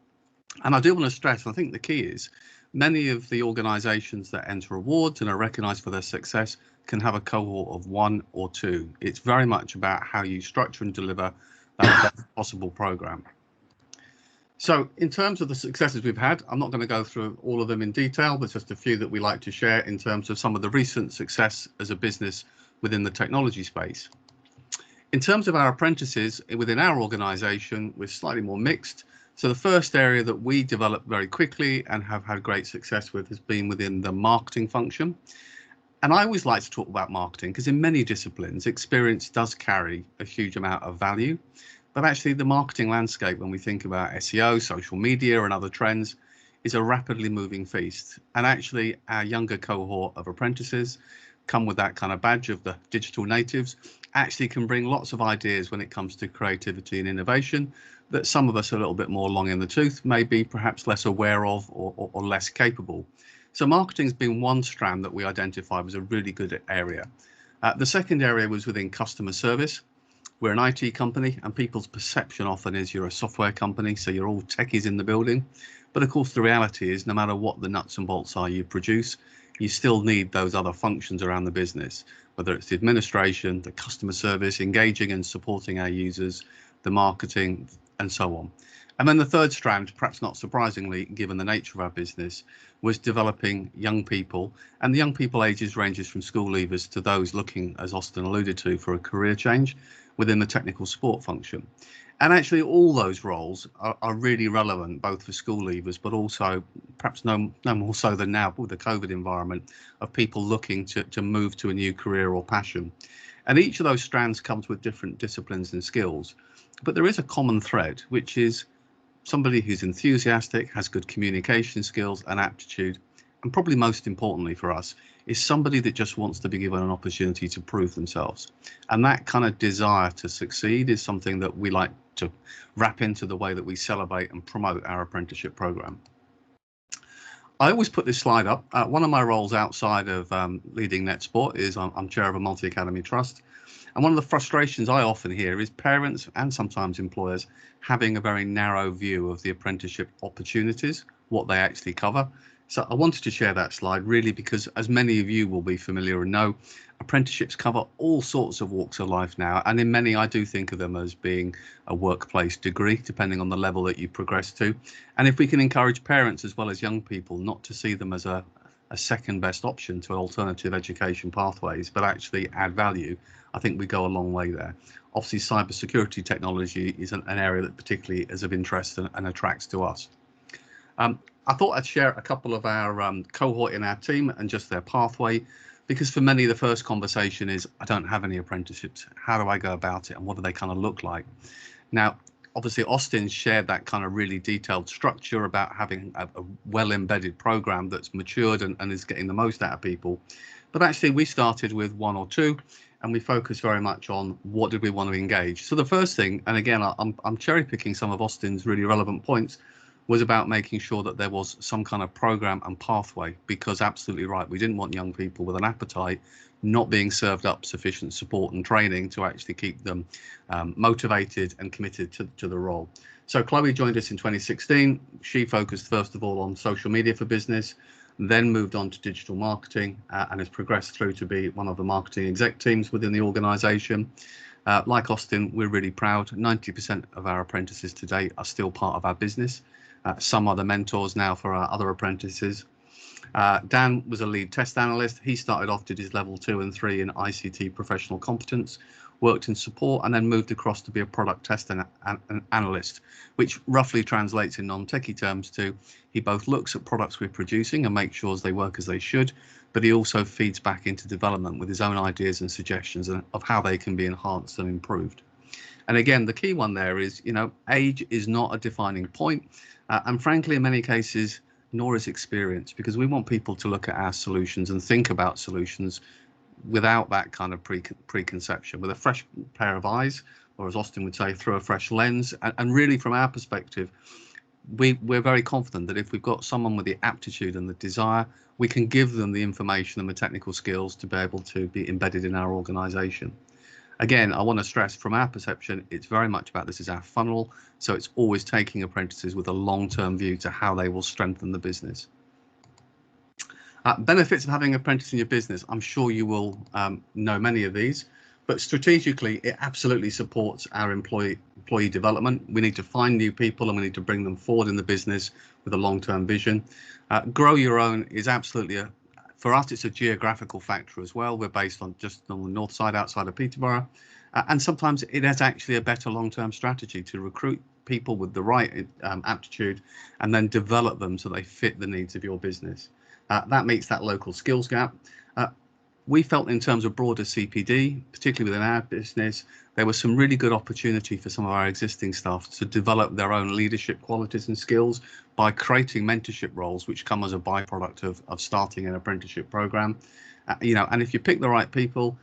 And I do want to stress, I think the key is many of the organisations that enter awards and are recognised for their success can have a cohort of 1 or 2. It's very much about how you structure and deliver that best possible programme. So in terms of the successes we've had, I'm not going to go through all of them in detail, but just a few that we like to share in terms of some of the recent success as a business within the technology space. In terms of our apprentices within our organisation, we're slightly more mixed. So the first area that we developed very quickly and have had great success with has been within the marketing function. And I always like to talk about marketing because in many disciplines, experience does carry a huge amount of value. But actually the marketing landscape, when we think about SEO, social media and other trends, is a rapidly moving feast. And actually our younger cohort of apprentices come with that kind of badge of the digital natives, actually can bring lots of ideas when it comes to creativity and innovation that some of us are a little bit more long in the tooth, may be perhaps less aware of or less capable. So marketing's been one strand that we identified was a really good area. The second area was within customer service. We're an IT company and people's perception often is you're a software company, so you're all techies in the building. But of course, the reality is no matter what the nuts and bolts are you produce, you still need those other functions around the business, whether it's the administration, the customer service, engaging and supporting our users, the marketing, and so on. And then the third strand, perhaps not surprisingly, given the nature of our business, was developing young people. And the young people ages ranges from school leavers to those looking, as Austin alluded to, for a career change within the technical support function. And actually all those roles are really relevant, both for school leavers, but also perhaps no more so than now with the COVID environment of people looking to move to a new career or passion. And each of those strands comes with different disciplines and skills. But there is a common thread, which is somebody who's enthusiastic, has good communication skills and aptitude, and probably most importantly for us, is somebody that just wants to be given an opportunity to prove themselves. And that kind of desire to succeed is something that we like to wrap into the way that we celebrate and promote our apprenticeship program. I always put this slide up. One of my roles outside of leading Net Sport is I'm chair of a multi-academy trust. And one of the frustrations I often hear is parents and sometimes employers having a very narrow view of the apprenticeship opportunities, what they actually cover. So I wanted to share that slide really because, as many of you will be familiar and know, apprenticeships cover all sorts of walks of life now. And in many, I do think of them as being a workplace degree, depending on the level that you progress to. And if we can encourage parents as well as young people not to see them as a second best option to alternative education pathways, but actually add value, I think we go a long way there. Obviously, cybersecurity technology is an area that particularly is of interest and attracts to us. I thought I'd share a couple of our cohort in our team and just their pathway, because for many the first conversation is, I don't have any apprenticeships. How do I go about it and what do they kind of look like? Now, obviously Austin shared that kind of really detailed structure about having a well embedded program that's matured and is getting the most out of people. But actually we started with 1 or 2 and we focused very much on what did we want to engage. So the first thing, and again, I'm cherry picking some of Austin's really relevant points, was about making sure that there was some kind of program and pathway, because absolutely right, we didn't want young people with an appetite not being served up sufficient support and training to actually keep them motivated and committed to the role. So Chloe joined us in 2016. She focused first of all on social media for business, then moved on to digital marketing and has progressed through to be one of the marketing exec teams within the organisation. Like Austin, we're really proud. 90% of our apprentices today are still part of our business. Some are the mentors now for our other apprentices. Dan was a lead test analyst. He started off, did his level 2 and 3 in ICT professional competence, worked in support, and then moved across to be a product test and an analyst, which roughly translates in non-techie terms to he both looks at products we're producing and makes sure they work as they should, but he also feeds back into development with his own ideas and suggestions of how they can be enhanced and improved. And again, the key one there is, age is not a defining point, and frankly, in many cases, nor is experience, because we want people to look at our solutions and think about solutions without that kind of preconception, with a fresh pair of eyes, or as Austin would say, through a fresh lens. And really, from our perspective, we're very confident that if we've got someone with the aptitude and the desire, we can give them the information and the technical skills to be able to be embedded in our organisation. Again, I want to stress from our perception, it's very much about this is our funnel. So it's always taking apprentices with a long-term view to how they will strengthen the business. Benefits of having an apprentice in your business. I'm sure you will know many of these, but strategically, it absolutely supports our employee development. We need to find new people and we need to bring them forward in the business with a long-term vision. Grow your own is absolutely for us, it's a geographical factor as well. We're based on just on the north side outside of Peterborough. And sometimes it is actually a better long-term strategy to recruit people with the right aptitude and then develop them so they fit the needs of your business. That meets that local skills gap. We felt in terms of broader CPD, particularly within our business, there was some really good opportunity for some of our existing staff to develop their own leadership qualities and skills by creating mentorship roles, which come as a byproduct of starting an apprenticeship program. And if you pick the right people,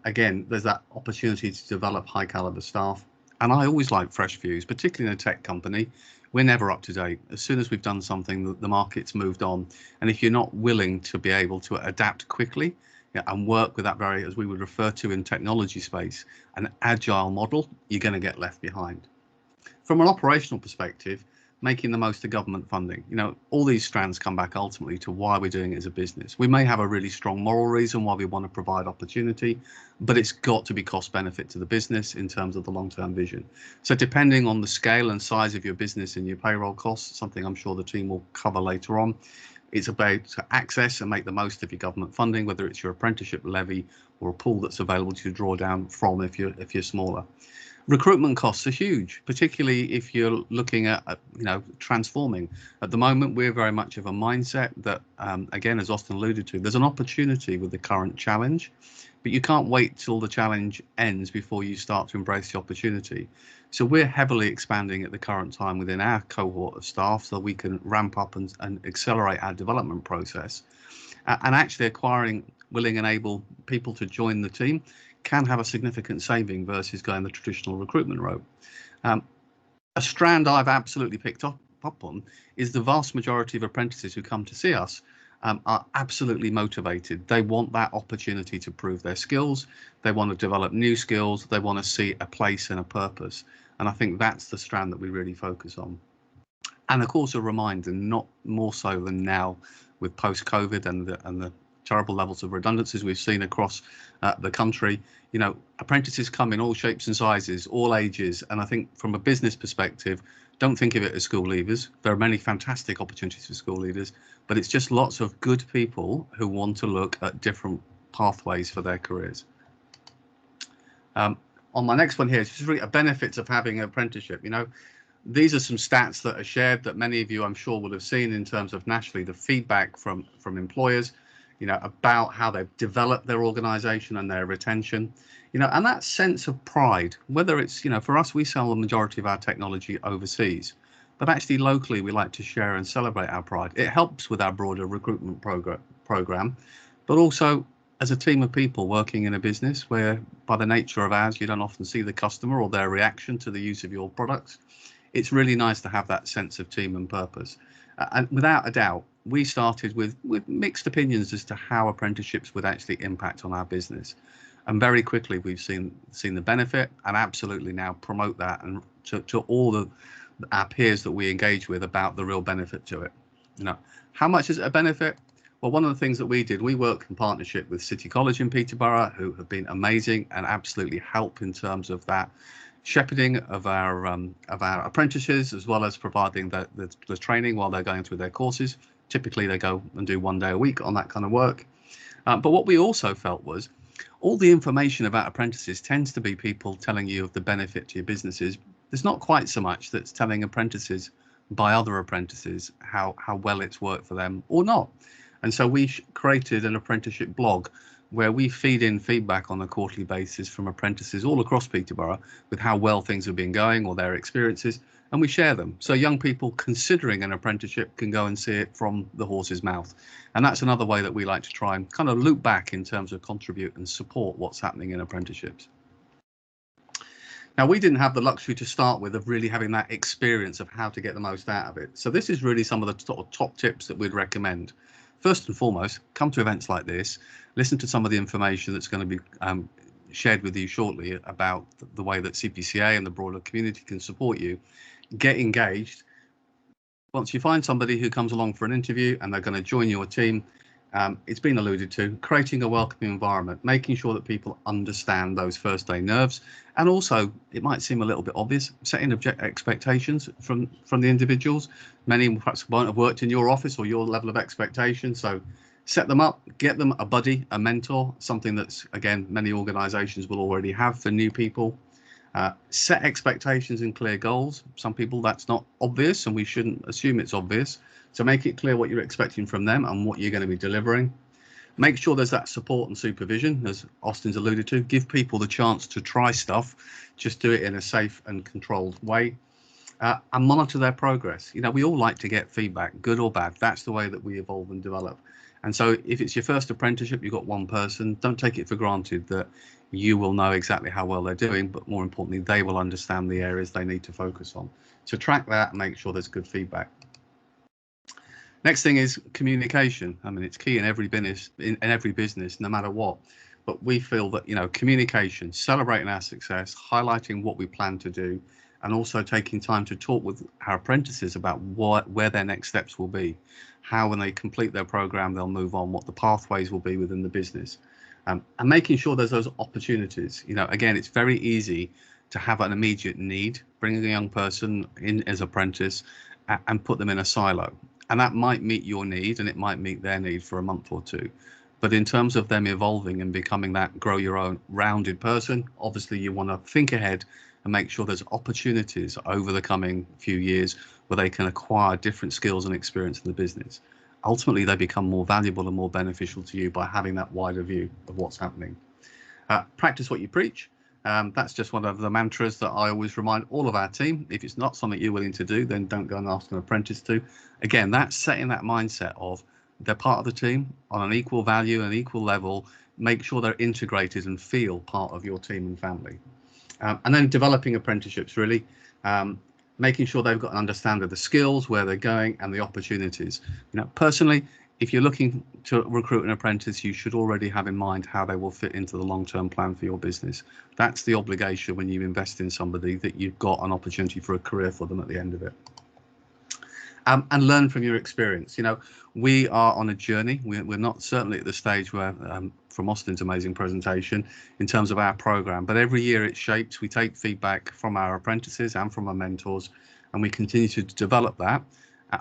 again, there's that opportunity to develop high caliber staff. And I always like fresh views, particularly in a tech company. We're never up to date. As soon as we've done something, the market's moved on. And if you're not willing to be able to adapt quickly and work with that very, as we would refer to in technology space, an agile model, you're going to get left behind. From an operational perspective, making the most of government funding. All these strands come back ultimately to why we're doing it as a business. We may have a really strong moral reason why we want to provide opportunity, but it's got to be cost benefit to the business in terms of the long-term vision. So depending on the scale and size of your business and your payroll costs, something I'm sure the team will cover later on, it's about to access and make the most of your government funding, whether it's your apprenticeship levy or a pool that's available to draw down from if you're smaller. Recruitment costs are huge, particularly if you're looking at transforming. At the moment, we're very much of a mindset that, again, as Austin alluded to, there's an opportunity with the current challenge, but you can't wait till the challenge ends before you start to embrace the opportunity. So we're heavily expanding at the current time within our cohort of staff so we can ramp up and accelerate our development process. And actually acquiring willing and able people to join the team can have a significant saving versus going the traditional recruitment route. A strand I've absolutely picked up on is the vast majority of apprentices who come to see us are absolutely motivated. They want that opportunity to prove their skills. They want to develop new skills. They want to see a place and a purpose. And I think that's the strand that we really focus on. And of course, a reminder, not more so than now with post-COVID and the terrible levels of redundancies we've seen across the country. Apprentices come in all shapes and sizes, all ages. And I think from a business perspective, don't think of it as school leavers. There are many fantastic opportunities for school leaders, but it's just lots of good people who want to look at different pathways for their careers. On my next one here is just really a benefits of having an apprenticeship. These are some stats that are shared that many of you, I'm sure, will have seen in terms of nationally the feedback from employers, about how they've developed their organisation and their retention, and that sense of pride, whether it's, for us, we sell the majority of our technology overseas, but actually locally, we like to share and celebrate our pride. It helps with our broader recruitment program, but also as a team of people working in a business where by the nature of ours, you don't often see the customer or their reaction to the use of your products. It's really nice to have that sense of team and purpose. And without a doubt, we started with mixed opinions as to how apprenticeships would actually impact on our business. And very quickly, we've seen the benefit and absolutely now promote that and to all our peers that we engage with about the real benefit to it. How much is it a benefit? Well, one of the things that we did, we worked in partnership with City College in Peterborough, who have been amazing and absolutely help in terms of that shepherding of our apprentices, as well as providing the training while they're going through their courses. Typically, they go and do 1 day a week on that kind of work. But what we also felt was all the information about apprentices tends to be people telling you of the benefit to your businesses. There's not quite so much that's telling apprentices by other apprentices how well it's worked for them or not. And so we created an apprenticeship blog where we feed in feedback on a quarterly basis from apprentices all across Peterborough with how well things have been going or their experiences, and we share them. So young people considering an apprenticeship can go and see it from the horse's mouth. And that's another way that we like to try and kind of loop back in terms of contribute and support what's happening in apprenticeships. Now, we didn't have the luxury to start with of really having that experience of how to get the most out of it. So this is really some of the sort of top tips that we'd recommend. First and foremost, come to events like this, listen to some of the information that's going to be shared with you shortly about the way that CPCA and the broader community can support you. Get engaged. Once you find somebody who comes along for an interview and they're going to join your team, it's been alluded to, creating a welcoming environment, making sure that people understand those first day nerves. And also, it might seem a little bit obvious, setting expectations from the individuals. Many perhaps won't have worked in your office or your level of expectation. So set them up, get them a buddy, a mentor, something that's, again, many organizations will already have for new people. Set expectations and clear goals. Some people that's not obvious and we shouldn't assume it's obvious. So make it clear what you're expecting from them and what you're going to be delivering. Make sure there's that support and supervision, as Austin's alluded to. Give people the chance to try stuff. Just do it in a safe and controlled way. And monitor their progress. You know, we all like to get feedback, good or bad. That's the way that we evolve and develop. And so if it's your first apprenticeship, you've got one person, don't take it for granted that you will know exactly how well they're doing, but more importantly, they will understand the areas they need to focus on. So track that and make sure there's good feedback. Next thing is communication. I mean, it's key in every business, no matter what. But we feel that, you know, communication, celebrating our success, highlighting what we plan to do, and also taking time to talk with our apprentices about where their next steps will be, how when they complete their program, they'll move on, what the pathways will be within the business. And making sure there's those opportunities. You know, again, it's very easy to have an immediate need, bringing a young person in as apprentice and put them in a silo. And that might meet your need and it might meet their need for a month or two. But in terms of them evolving and becoming that grow your own rounded person, obviously you want to think ahead and make sure there's opportunities over the coming few years where they can acquire different skills and experience in the business. Ultimately, they become more valuable and more beneficial to you by having that wider view of what's happening. Practice what you preach. That's just one of the mantras that I always remind all of our team. If it's not something you're willing to do, then don't go and ask an apprentice to. Again, that's setting that mindset of they're part of the team on an equal value and equal level. Make sure they're integrated and feel part of your team and family. And then developing apprenticeships, really. Making sure they've got an understanding of the skills, where they're going, and the opportunities. You know, personally, if you're looking to recruit an apprentice, you should already have in mind how they will fit into the long-term plan for your business. That's the obligation when you invest in somebody, that you've got an opportunity for a career for them at the end of it. And learn from your experience. You know, we are on a journey. We're not certainly at the stage where, from Austin's amazing presentation, in terms of our program, but every year it shapes. We take feedback from our apprentices and from our mentors, and we continue to develop that.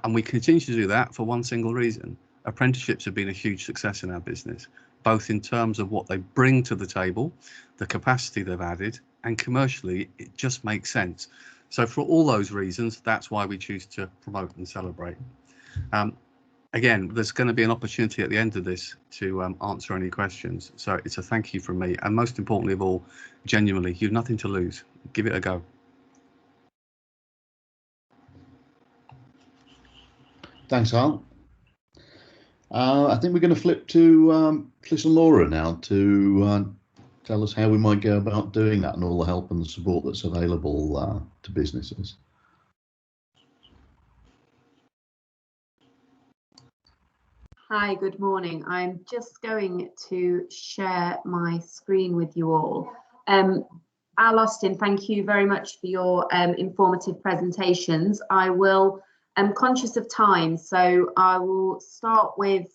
And we continue to do that for one single reason. Apprenticeships have been a huge success in our business, both in terms of what they bring to the table, the capacity they've added, and commercially, it just makes sense. So for all those reasons, that's why we choose to promote and celebrate. Again, there's going to be an opportunity at the end of this to answer any questions. So it's a thank you from me. And most importantly of all, genuinely, you've nothing to lose. Give it a go. Thanks, Al. I think we're going to flip to Fliss and Laura now to tell us how we might go about doing that and all the help and the support that's available to businesses. Hi, good morning. I'm just going to share my screen with you all. Al, Austin, thank you very much for your informative presentations. I'm conscious of time, so I will start with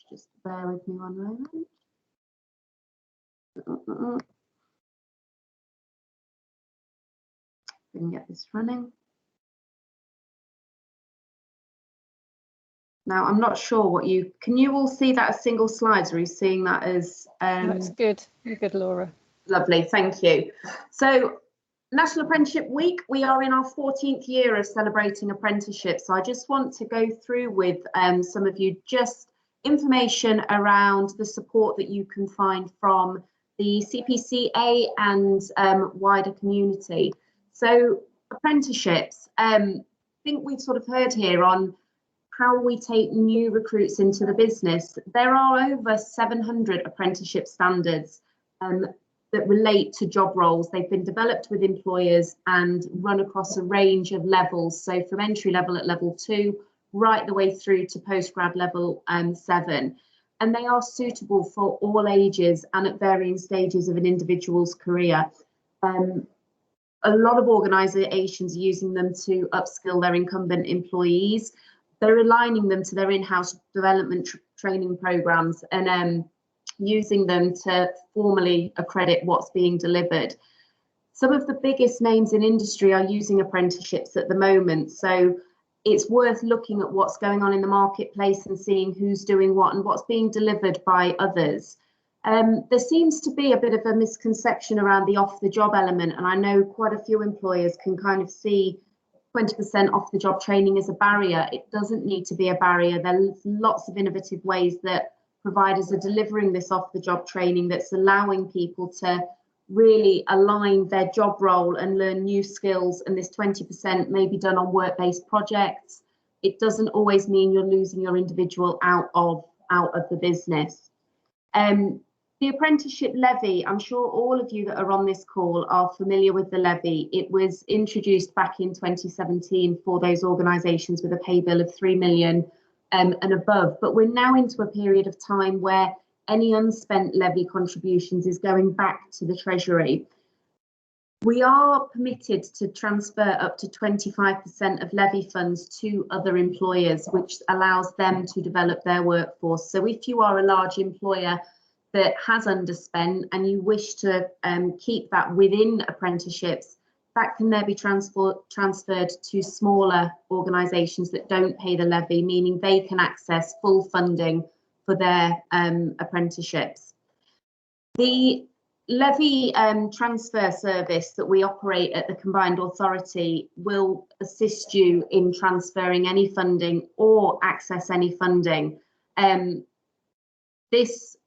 Just bear with me one moment. We can get this running. Now, I'm not sure what can you all see that as single slides, or are you seeing that as? That's good. You're good, Laura. Lovely, thank you. So, National Apprenticeship Week, we are in our 14th year of celebrating apprenticeships. So I just want to go through with some of you just information around the support that you can find from the CPCA and wider community. So apprenticeships, I think we've sort of heard here on how we take new recruits into the business. There are over 700 apprenticeship standards that relate to job roles. They've been developed with employers and run across a range of levels. So from entry level at level 2, right the way through to postgrad level 7. And they are suitable for all ages and at varying stages of an individual's career. A lot of organisations are using them to upskill their incumbent employees. They're aligning them to their in-house development training programmes and using them to formally accredit what's being delivered. Some of the biggest names in industry are using apprenticeships at the moment, so it's worth looking at what's going on in the marketplace and seeing who's doing what and what's being delivered by others. There seems to be a bit of a misconception around the off-the-job element, and I know quite a few employers can kind of see 20% off-the-job training as a barrier. It doesn't need to be a barrier. There's lots of innovative ways that providers are delivering this off-the-job training that's allowing people to really align their job role and learn new skills, and this 20% may be done on work-based projects. It doesn't always mean you're losing your individual out of the business. The apprenticeship levy, I'm sure all of you that are on this call are familiar with the levy. It was introduced back in 2017 for those organisations with a pay bill of 3 million and above, but we're now into a period of time where any unspent levy contributions is going back to the Treasury. We are permitted to transfer up to 25% of levy funds to other employers, which allows them to develop their workforce. So if you are a large employer that has underspent and you wish to keep that within apprenticeships, that can then be transferred to smaller organisations that don't pay the levy, meaning they can access full funding for their apprenticeships. The levy transfer service that we operate at the Combined Authority will assist you in transferring any funding or access any funding. This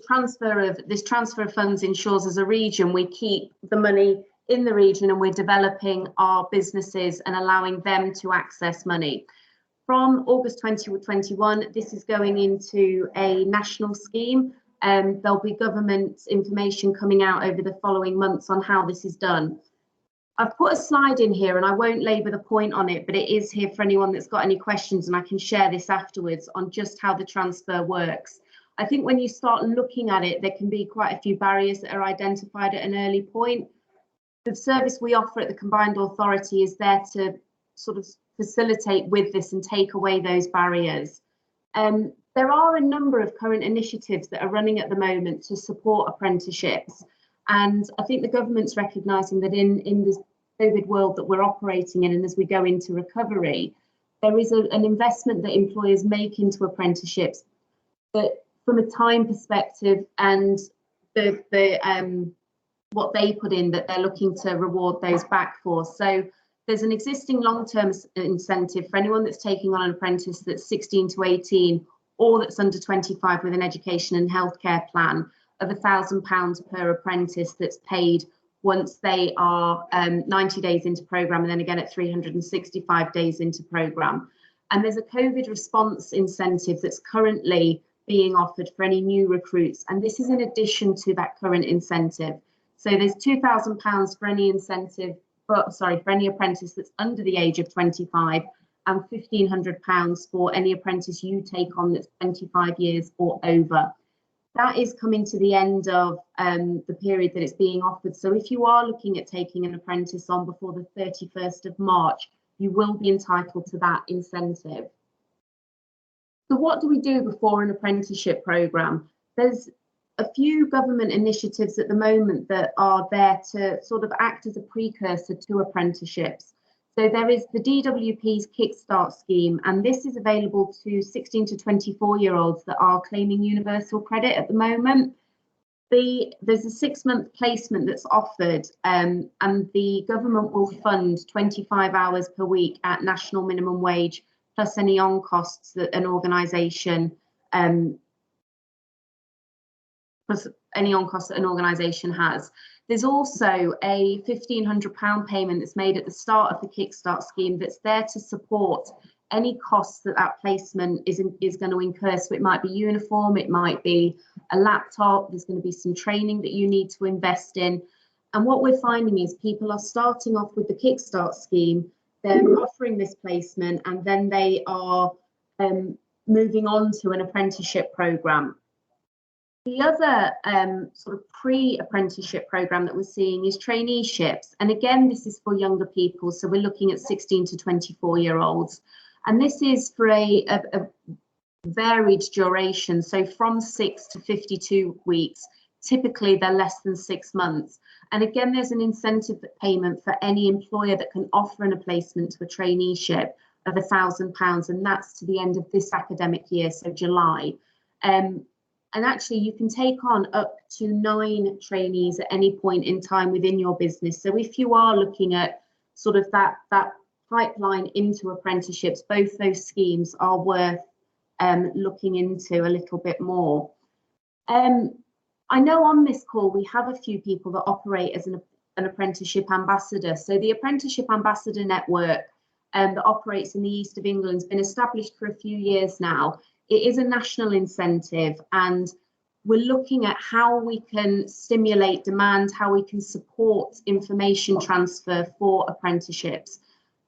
transfer of funds ensures as a region we keep the money in the region and we're developing our businesses and allowing them to access money. From August 2021, this is going into a national scheme. There'll be government information coming out over the following months on how this is done. I've put a slide in here and I won't labour the point on it, but it is here for anyone that's got any questions, and I can share this afterwards on just how the transfer works. I think when you start looking at it, there can be quite a few barriers that are identified at an early point. The service we offer at the Combined Authority is there to sort of facilitate with this and take away those barriers. There are a number of current initiatives that are running at the moment to support apprenticeships. And I think the government's recognising that in this COVID world that we're operating in, and as we go into recovery, there is an investment that employers make into apprenticeships, but from a time perspective and what they put in, that they're looking to reward those back for. So there's an existing long-term incentive for anyone that's taking on an apprentice that's 16 to 18 or that's under 25 with an education and healthcare plan of £1,000 per apprentice that's paid once they are 90 days into programme, and then again at 365 days into programme. And there's a COVID response incentive that's currently being offered for any new recruits, and this is in addition to that current incentive. So there's £2,000 for any incentive, for any apprentice that's under the age of 25, and £1,500 for any apprentice you take on that's 25 years or over. That is coming to the end of the period that it's being offered. So if you are looking at taking an apprentice on before the 31st of March, you will be entitled to that incentive. So what do we do before an apprenticeship programme? There's a few government initiatives at the moment that are there to sort of act as a precursor to apprenticeships. So there is the DWP's Kickstart scheme, and this is available to 16 to 24-year-olds that are claiming universal credit at the moment. There's a 6-month placement that's offered, and the government will fund 25 hours per week at national minimum wage, plus any on costs that an organisation has. There's also a £1,500 payment that's made at the start of the Kickstart scheme that's there to support any costs that placement is going to incur. So it might be uniform, it might be a laptop, there's going to be some training that you need to invest in. And what we're finding is people are starting off with the Kickstart scheme, they're offering this placement, and then they are moving on to an apprenticeship programme. The other sort of pre-apprenticeship programme that we're seeing is traineeships. And again, this is for younger people. So we're looking at 16 to 24-year-olds. And this is for a varied duration. So from 6 to 52 weeks, typically they're less than 6 months. And again, there's an incentive payment for any employer that can offer a placement to a traineeship of £1,000. And that's to the end of this academic year, so July. And actually, you can take on up to 9 trainees at any point in time within your business. So if you are looking at sort of that pipeline into apprenticeships, both those schemes are worth looking into a little bit more. I know on this call, we have a few people that operate as an apprenticeship ambassador. So the Apprenticeship Ambassador Network that operates in the east of England has been established for a few years now. It is a national incentive, and we're looking at how we can stimulate demand, how we can support information transfer for apprenticeships.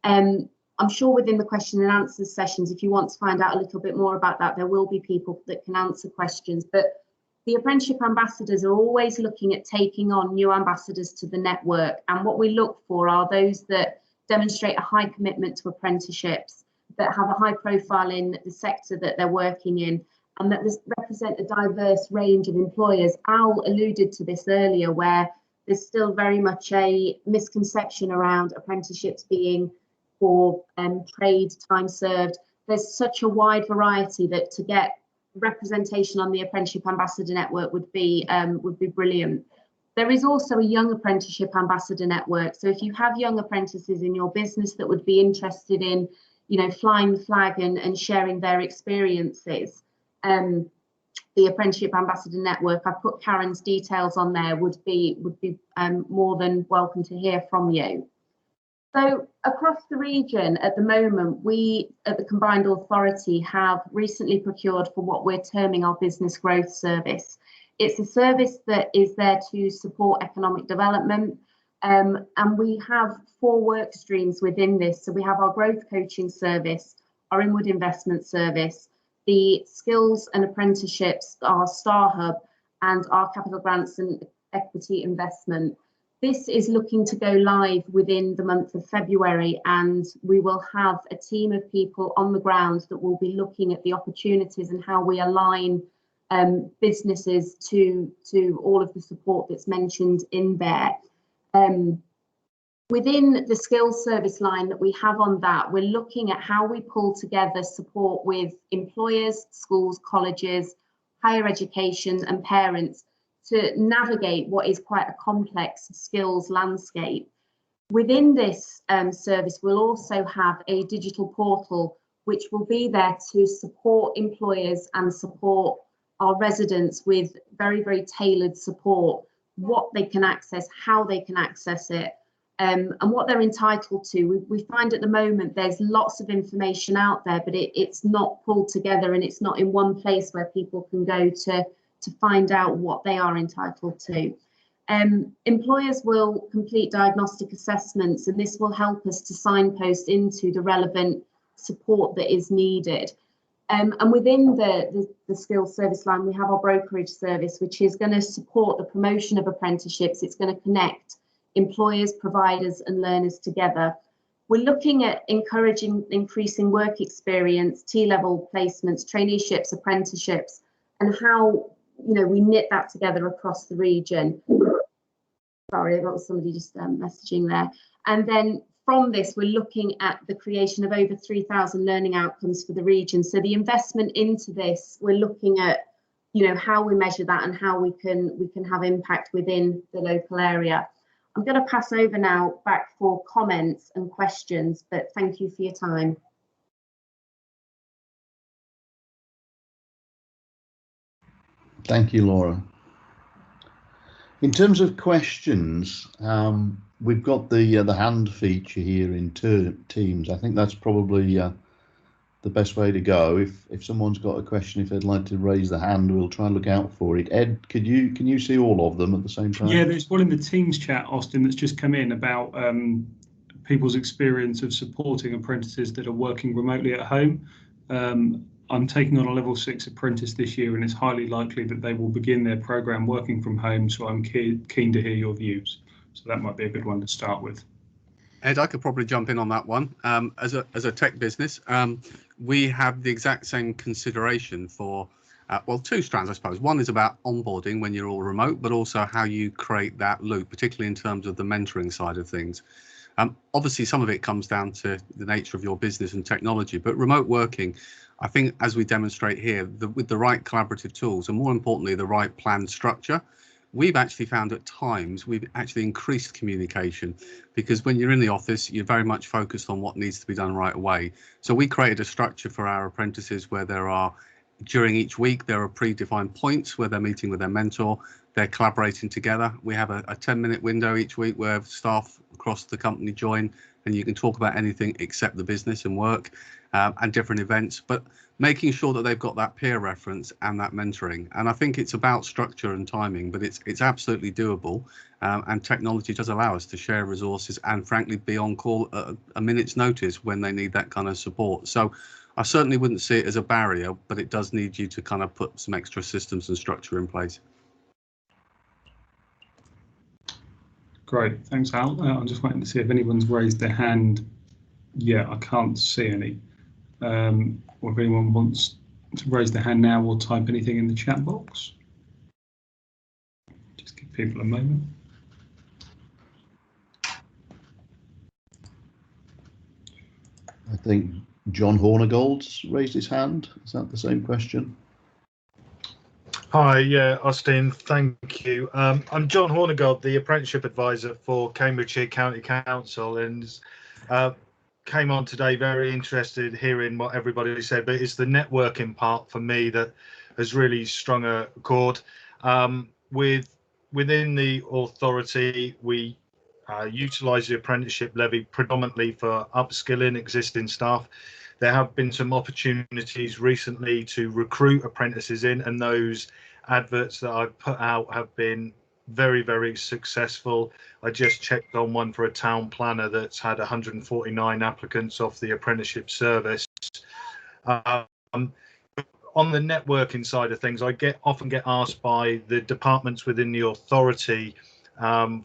I'm sure within the question and answers sessions, if you want to find out a little bit more about that, there will be people that can answer questions. But the apprenticeship ambassadors are always looking at taking on new ambassadors to the network. And what we look for are those that demonstrate a high commitment to apprenticeships, that have a high profile in the sector that they're working in, and that represent a diverse range of employers. Al alluded to this earlier, where there's still very much a misconception around apprenticeships being for trade, time served. There's such a wide variety that to get representation on the Apprenticeship Ambassador Network would be brilliant. There is also a Young Apprenticeship Ambassador Network. So if you have young apprentices in your business that would be interested in flying the flag and sharing their experiences, the Apprenticeship Ambassador Network, I put Karen's details on there, would be more than welcome to hear from you. So across the region at the moment, we at the Combined Authority have recently procured for what we're terming our Business Growth Service. It's a service that is there to support economic development. And we have 4 work streams within this. So we have our growth coaching service, our inward investment service, the skills and apprenticeships, our Star Hub, and our capital grants and equity investment. This is looking to go live within the month of February, and we will have a team of people on the ground that will be looking at the opportunities and how we align businesses to all of the support that's mentioned in there. Within the skills service line that we have on that, we're looking at how we pull together support with employers, schools, colleges, higher education and parents to navigate what is quite a complex skills landscape. Within this service, we'll also have a digital portal which will be there to support employers and support our residents with very, very tailored support, what they can access, how they can access it, and what they're entitled to. We find at the moment there's lots of information out there, but it's not pulled together and it's not in one place where people can go to find out what they are entitled to. Employers will complete diagnostic assessments, and this will help us to signpost into the relevant support that is needed. And within the skills service line, we have our brokerage service, which is going to support the promotion of apprenticeships. It's going to connect employers, providers and learners together. We're looking at encouraging increasing work experience, T-level placements, traineeships, apprenticeships, and how we knit that together across the region. Sorry, that was somebody just messaging there. And then from this, we're looking at the creation of over 3,000 learning outcomes for the region. So the investment into this, we're looking at how we measure that and how we can have impact within the local area. I'm going to pass over now back for comments and questions, but thank you for your time. Thank you, Laura. In terms of questions, we've got the hand feature here in Teams. I think that's probably the best way to go. If someone's got a question, if they'd like to raise the hand, we'll try and look out for it. Ed, can you see all of them at the same time? Yeah, there's one in the Teams chat, Austin, that's just come in about people's experience of supporting apprentices that are working remotely at home. I'm taking on a level 6 apprentice this year, and it's highly likely that they will begin their programme working from home, so I'm keen to hear your views. So that might be a good one to start with. Ed, I could probably jump in on that one. As a tech business, we have the exact same consideration for, well, two strands, I suppose. One is about onboarding when you're all remote, but also how you create that loop, particularly in terms of the mentoring side of things. Obviously, some of it comes down to the nature of your business and technology, but remote working, I think, as we demonstrate here, with the right collaborative tools and more importantly, the right planned structure, we've actually found at times we've actually increased communication, because when you're in the office, you're very much focused on what needs to be done right away. So we created a structure for our apprentices where during each week, there are predefined points where they're meeting with their mentor, they're collaborating together. We have a 10-minute window each week where staff across the company join, and you can talk about anything except the business and work and different events, but making sure that they've got that peer reference and that mentoring. And I think it's about structure and timing, but it's absolutely doable. And technology does allow us to share resources and frankly be on call at a minute's notice when they need that kind of support. So I certainly wouldn't see it as a barrier, but it does need you to kind of put some extra systems and structure in place. Great, thanks, Al. I'm just waiting to see if anyone's raised their hand. Yeah, I can't see any. Or if anyone wants to raise their hand now or type anything in the chat box. Just give people a moment. I think John Hornigold's raised his hand. Is that the same question? Hi, yeah, Austin, thank you. I'm John Hornigold, the apprenticeship advisor for Cambridgeshire County Council, and came on today very interested hearing what everybody said, but it's the networking part for me that has really strung a chord. Within the authority, we utilise the apprenticeship levy predominantly for upskilling existing staff. There have been some opportunities recently to recruit apprentices in, and those adverts that I've put out have been very, very successful. I just checked on one for a town planner that's had 149 applicants off the apprenticeship service. On the networking side of things, I often get asked by the departments within the authority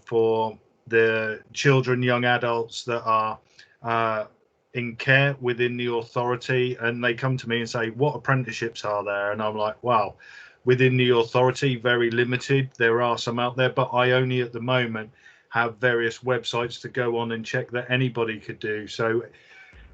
for the children, young adults that are in care within the authority, and they come to me and say, what apprenticeships are there? And I'm like, wow, within the authority, very limited. There are some out there, but I only at the moment have various websites to go on and check that anybody could do. So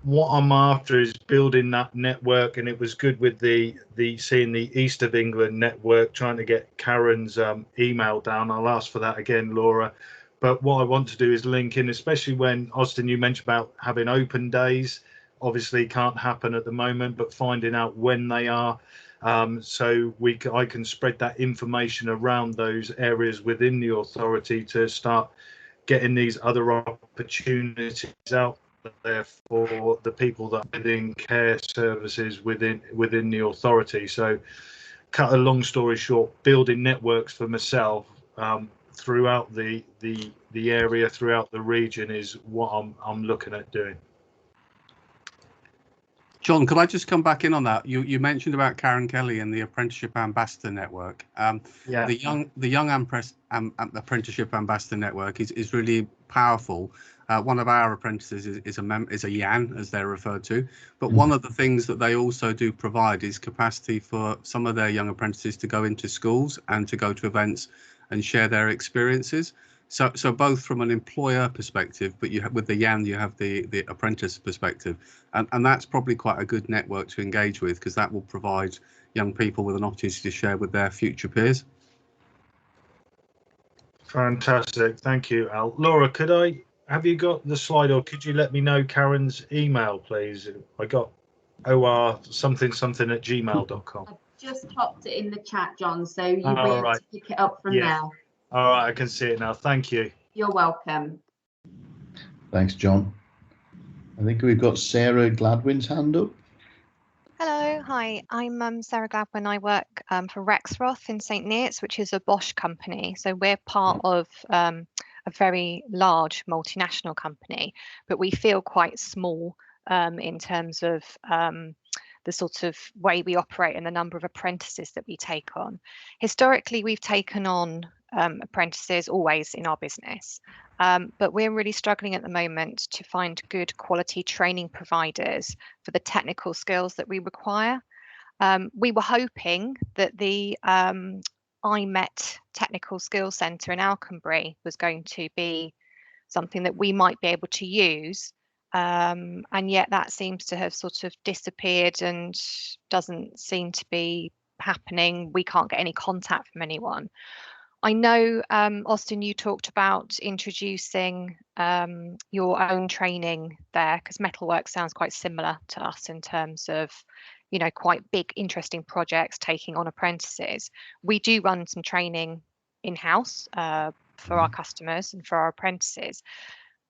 what I'm after is building that network, and it was good with the seeing the East of England network, trying to get Karen's email down. I'll ask for that again, Laura. But what I want to do is link in, especially when, Austin, you mentioned about having open days. Obviously can't happen at the moment, but finding out when they are, so I can spread that information around those areas within the authority to start getting these other opportunities out there for the people that are within care services within the authority. So cut a long story short, building networks for myself throughout the area, throughout the region is what I'm looking at doing. John, could I just come back in on that? You mentioned about Karen Kelly and the Apprenticeship Ambassador Network. Yeah. The young Apprenticeship Ambassador Network is really powerful, One of our apprentices is a YAN, as they're referred to. But one of the things that they also do provide is capacity for some of their young apprentices to go into schools and to go to events and share their experiences. So both from an employer perspective, but with the YAN, you have the apprentice perspective. And that's probably quite a good network to engage with, because that will provide young people with an opportunity to share with their future peers. Fantastic. Thank you, Al. Laura, have you got the slide, or could you let me know Karen's email, please? I got or something@gmail.com. I've just popped it in the chat, John, so you'll be able right. to pick it up from Yeah. there. All right, I can see it now. Thank you. You're welcome. Thanks, John. I think we've got Sarah Gladwin's hand up. Hello, hi, I'm Sarah Gladwin. I work for Rexroth in St Neots, which is a Bosch company. So we're part of a very large multinational company, but we feel quite small in terms of the sort of way we operate and the number of apprentices that we take on. Historically, we've taken on apprentices always in our business. But we're really struggling at the moment to find good quality training providers for the technical skills that we require. We were hoping that the IMET Technical Skills Centre in Alconbury was going to be something that we might be able to use, and yet that seems to have sort of disappeared and doesn't seem to be happening. We can't get any contact from anyone. I know, Austin, you talked about introducing your own training there, because Metalwork sounds quite similar to us in terms of, you know, quite big, interesting projects taking on apprentices. We do run some training in-house for our customers and for our apprentices.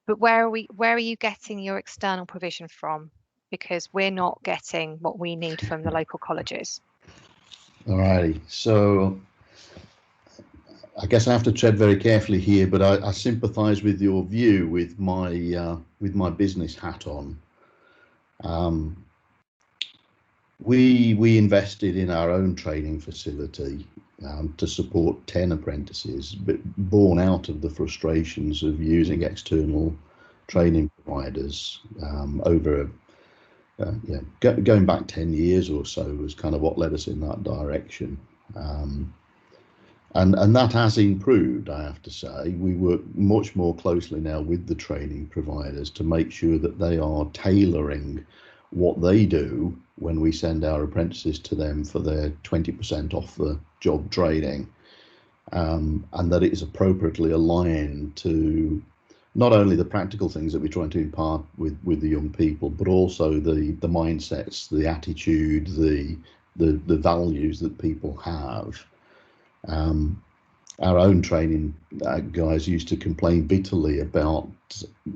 But where are you getting your external provision from? Because we're not getting what we need from the local colleges. All righty. So I guess I have to tread very carefully here, but I sympathise with your view with my business hat on. We invested in our own training facility to support 10 apprentices, but born out of the frustrations of using external training providers over going back 10 years or so was kind of what led us in that direction. And that has improved, I have to say. We work much more closely now with the training providers to make sure that they are tailoring what they do when we send our apprentices to them for their 20% off the job training, and that it is appropriately aligned to not only the practical things that we're trying to impart with the young people, but also the mindsets, the attitude, the values that people have. Our own training guys used to complain bitterly about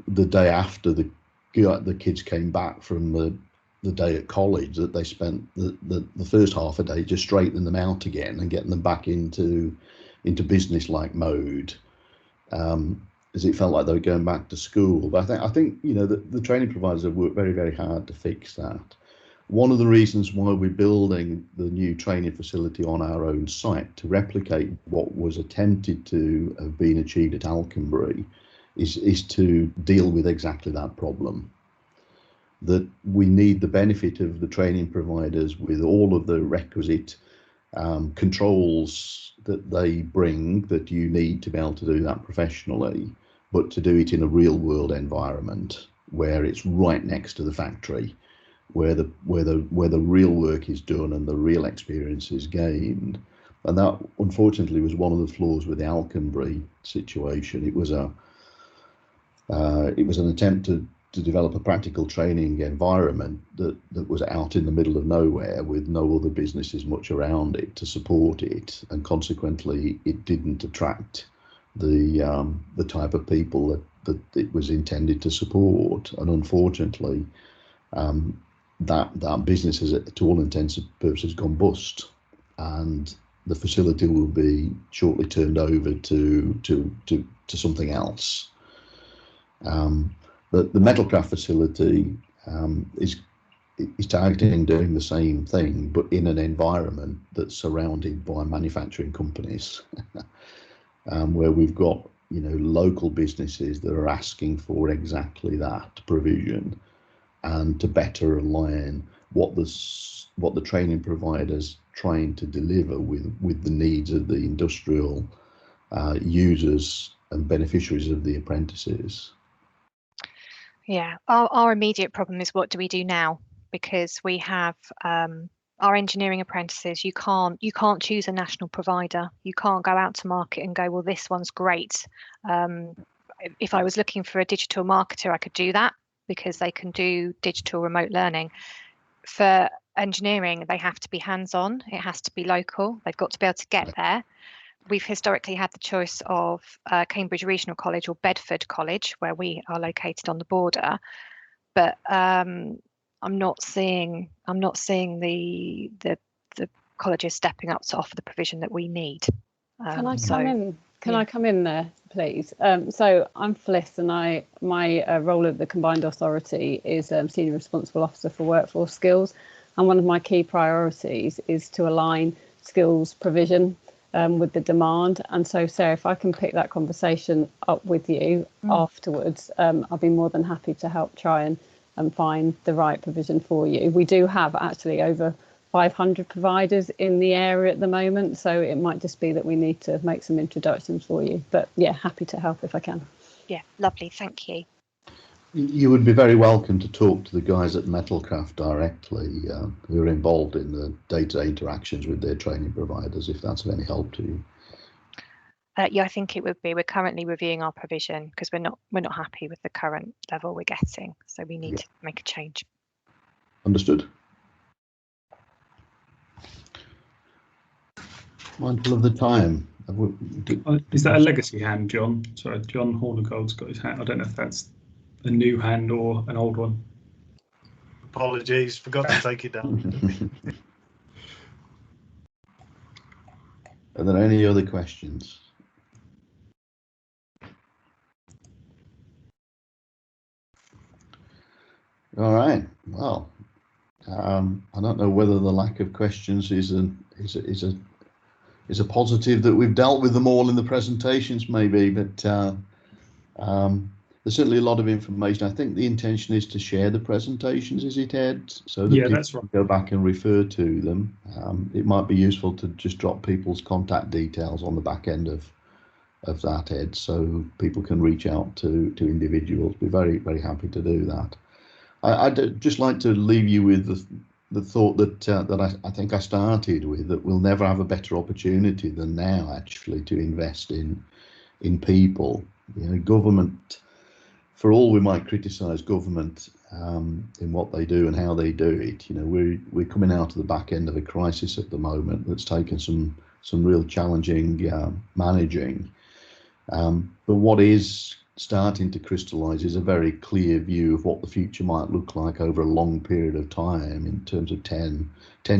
the day after the kids came back from the day at college, that they spent the first half a day just straightening them out again and getting them back into business-like mode, as it felt like they were going back to school. But I think you know the training providers have worked very, very hard to fix that. One of the reasons why we're building the new training facility on our own site to replicate what was attempted to have been achieved at Alconbury is to deal with exactly that problem. That we need the benefit of the training providers with all of the requisite controls that they bring that you need to be able to do that professionally, but to do it in a real world environment where it's right next to the factory, where the real work is done and the real experience is gained. And that unfortunately was one of the flaws with the Alconbury situation. It was an attempt to develop a practical training environment that was out in the middle of nowhere with no other businesses much around it to support it, and consequently it didn't attract the type of people that it was intended to support. And unfortunately that business has, to all intents and purposes, gone bust, and the facility will be shortly turned over to something else. The Metalcraft facility is targeting doing the same thing, but in an environment that's surrounded by manufacturing companies, where we've got local businesses that are asking for exactly that provision, and to better align what the training providers trying to deliver with the needs of the industrial users and beneficiaries of the apprentices. Yeah, our immediate problem is, what do we do now? Because we have our engineering apprentices. You can't choose a national provider. You can't go out to market and go, well, this one's great. If I was looking for a digital marketer, I could do that because they can do digital remote learning. For engineering, they have to be hands-on. It has to be local. They've got to be able to get there. We've historically had the choice of Cambridge Regional College or Bedford College, where we are located on the border. But I'm not seeing the colleges stepping up to offer the provision that we need. Can I come in? Can I come in there, please? So I'm Fliss, and my role at the Combined Authority is Senior Responsible Officer for Workforce Skills, and one of my key priorities is to align skills provision with the demand. And so, Sarah, if I can pick that conversation up with you afterwards, I'll be more than happy to help try and find the right provision for you. We do have actually over 500 providers in the area at the moment, so it might just be that we need to make some introductions for you. But yeah, happy to help if I can. Yeah, lovely, thank you. You would be very welcome to talk to the guys at Metalcraft directly, who are involved in the day-to-day interactions with their training providers, if that's of any help to you. Yeah, I think it would be. We're currently reviewing our provision because we're not happy with the current level we're getting, so we need to make a change. Understood. Mindful of the time. Is that a legacy hand, John? Sorry, John Hornigold's got his hand. I don't know if that's a new hand or an old one. Apologies, forgot to take it down. Are there any other questions? All right. Well, I don't know whether the lack of questions is a positive that we've dealt with them all in the presentations, maybe, but there's certainly a lot of information. I think the intention is to share the presentations, is it, Ed? So that people that's right. can go back and refer to them. It might be useful to just drop people's contact details on the back end of that, Ed, so people can reach out to individuals. We're very, very happy to do that. I'd just like to leave you with the thought that I think I started with, that we'll never have a better opportunity than now, actually, to invest in people. Government, for all we might criticise government in what they do and how they do it, we're coming out of the back end of a crisis at the moment that's taken some real challenging managing. But what is starting to crystallise is a very clear view of what the future might look like over a long period of time, in terms of 10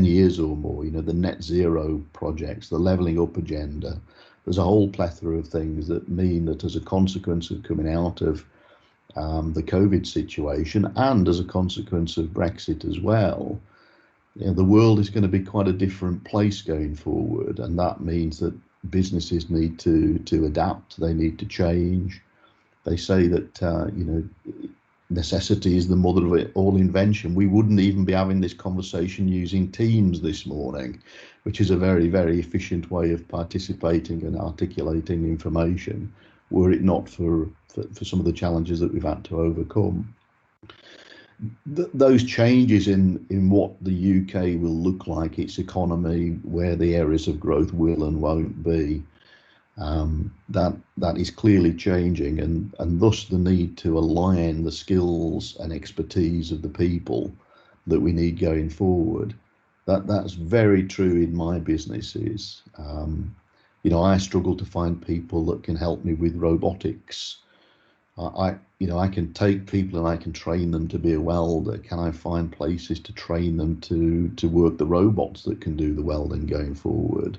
years or more. The net zero projects, the levelling up agenda. There's a whole plethora of things that mean that as a consequence of coming out of the COVID situation, and as a consequence of Brexit as well, the world is going to be quite a different place going forward, and that means that businesses need to adapt. They need to change. They say that necessity is the mother of all invention. We wouldn't even be having this conversation using Teams this morning, which is a very, very efficient way of participating and articulating information, were it not for some of the challenges that we've had to overcome. Those changes in what the UK will look like, its economy, where the areas of growth will and won't be, that is clearly changing, and thus the need to align the skills and expertise of the people that we need going forward. That's very true in my businesses. I struggle to find people that can help me with robotics. I can take people and I can train them to be a welder. Can I find places to train them to work the robots that can do the welding going forward?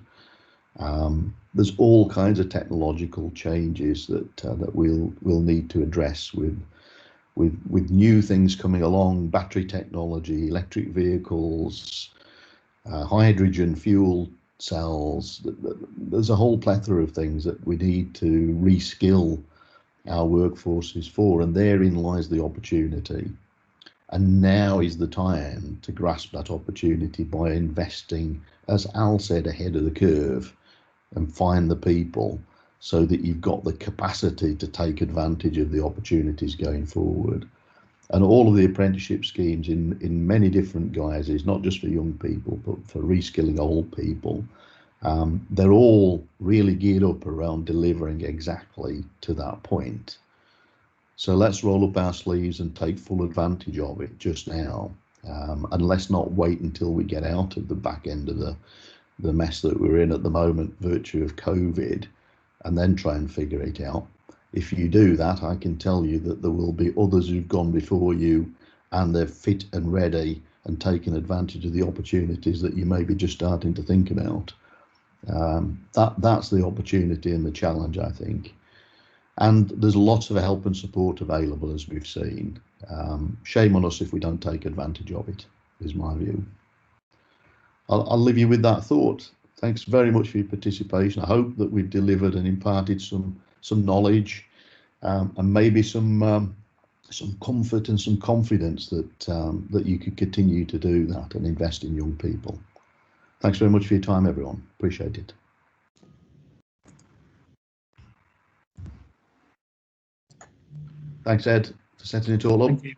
There's all kinds of technological changes that we'll need to address with new things coming along: battery technology, electric vehicles, hydrogen fuel sales. There's a whole plethora of things that we need to reskill our workforces for, and therein lies the opportunity. And now is the time to grasp that opportunity by investing, as Al said, ahead of the curve, and find the people so that you've got the capacity to take advantage of the opportunities going forward. And all of the apprenticeship schemes in many different guises, not just for young people, but for reskilling old people, they're all really geared up around delivering exactly to that point. So let's roll up our sleeves and take full advantage of it just now, and let's not wait until we get out of the back end of the mess that we're in at the moment, virtue of COVID, and then try and figure it out. If you do that, I can tell you that there will be others who've gone before you, and they're fit and ready and taking advantage of the opportunities that you may be just starting to think about. That's the opportunity and the challenge, I think. And there's lots of help and support available, as we've seen. Shame on us if we don't take advantage of it, is my view. I'll leave you with that thought. Thanks very much for your participation. I hope that we've delivered and imparted some knowledge, and maybe some comfort and some confidence that you could continue to do that and invest in young people. Thanks very much for your time, everyone. Appreciate it. Thanks, Ed, for setting it all up. Thank you.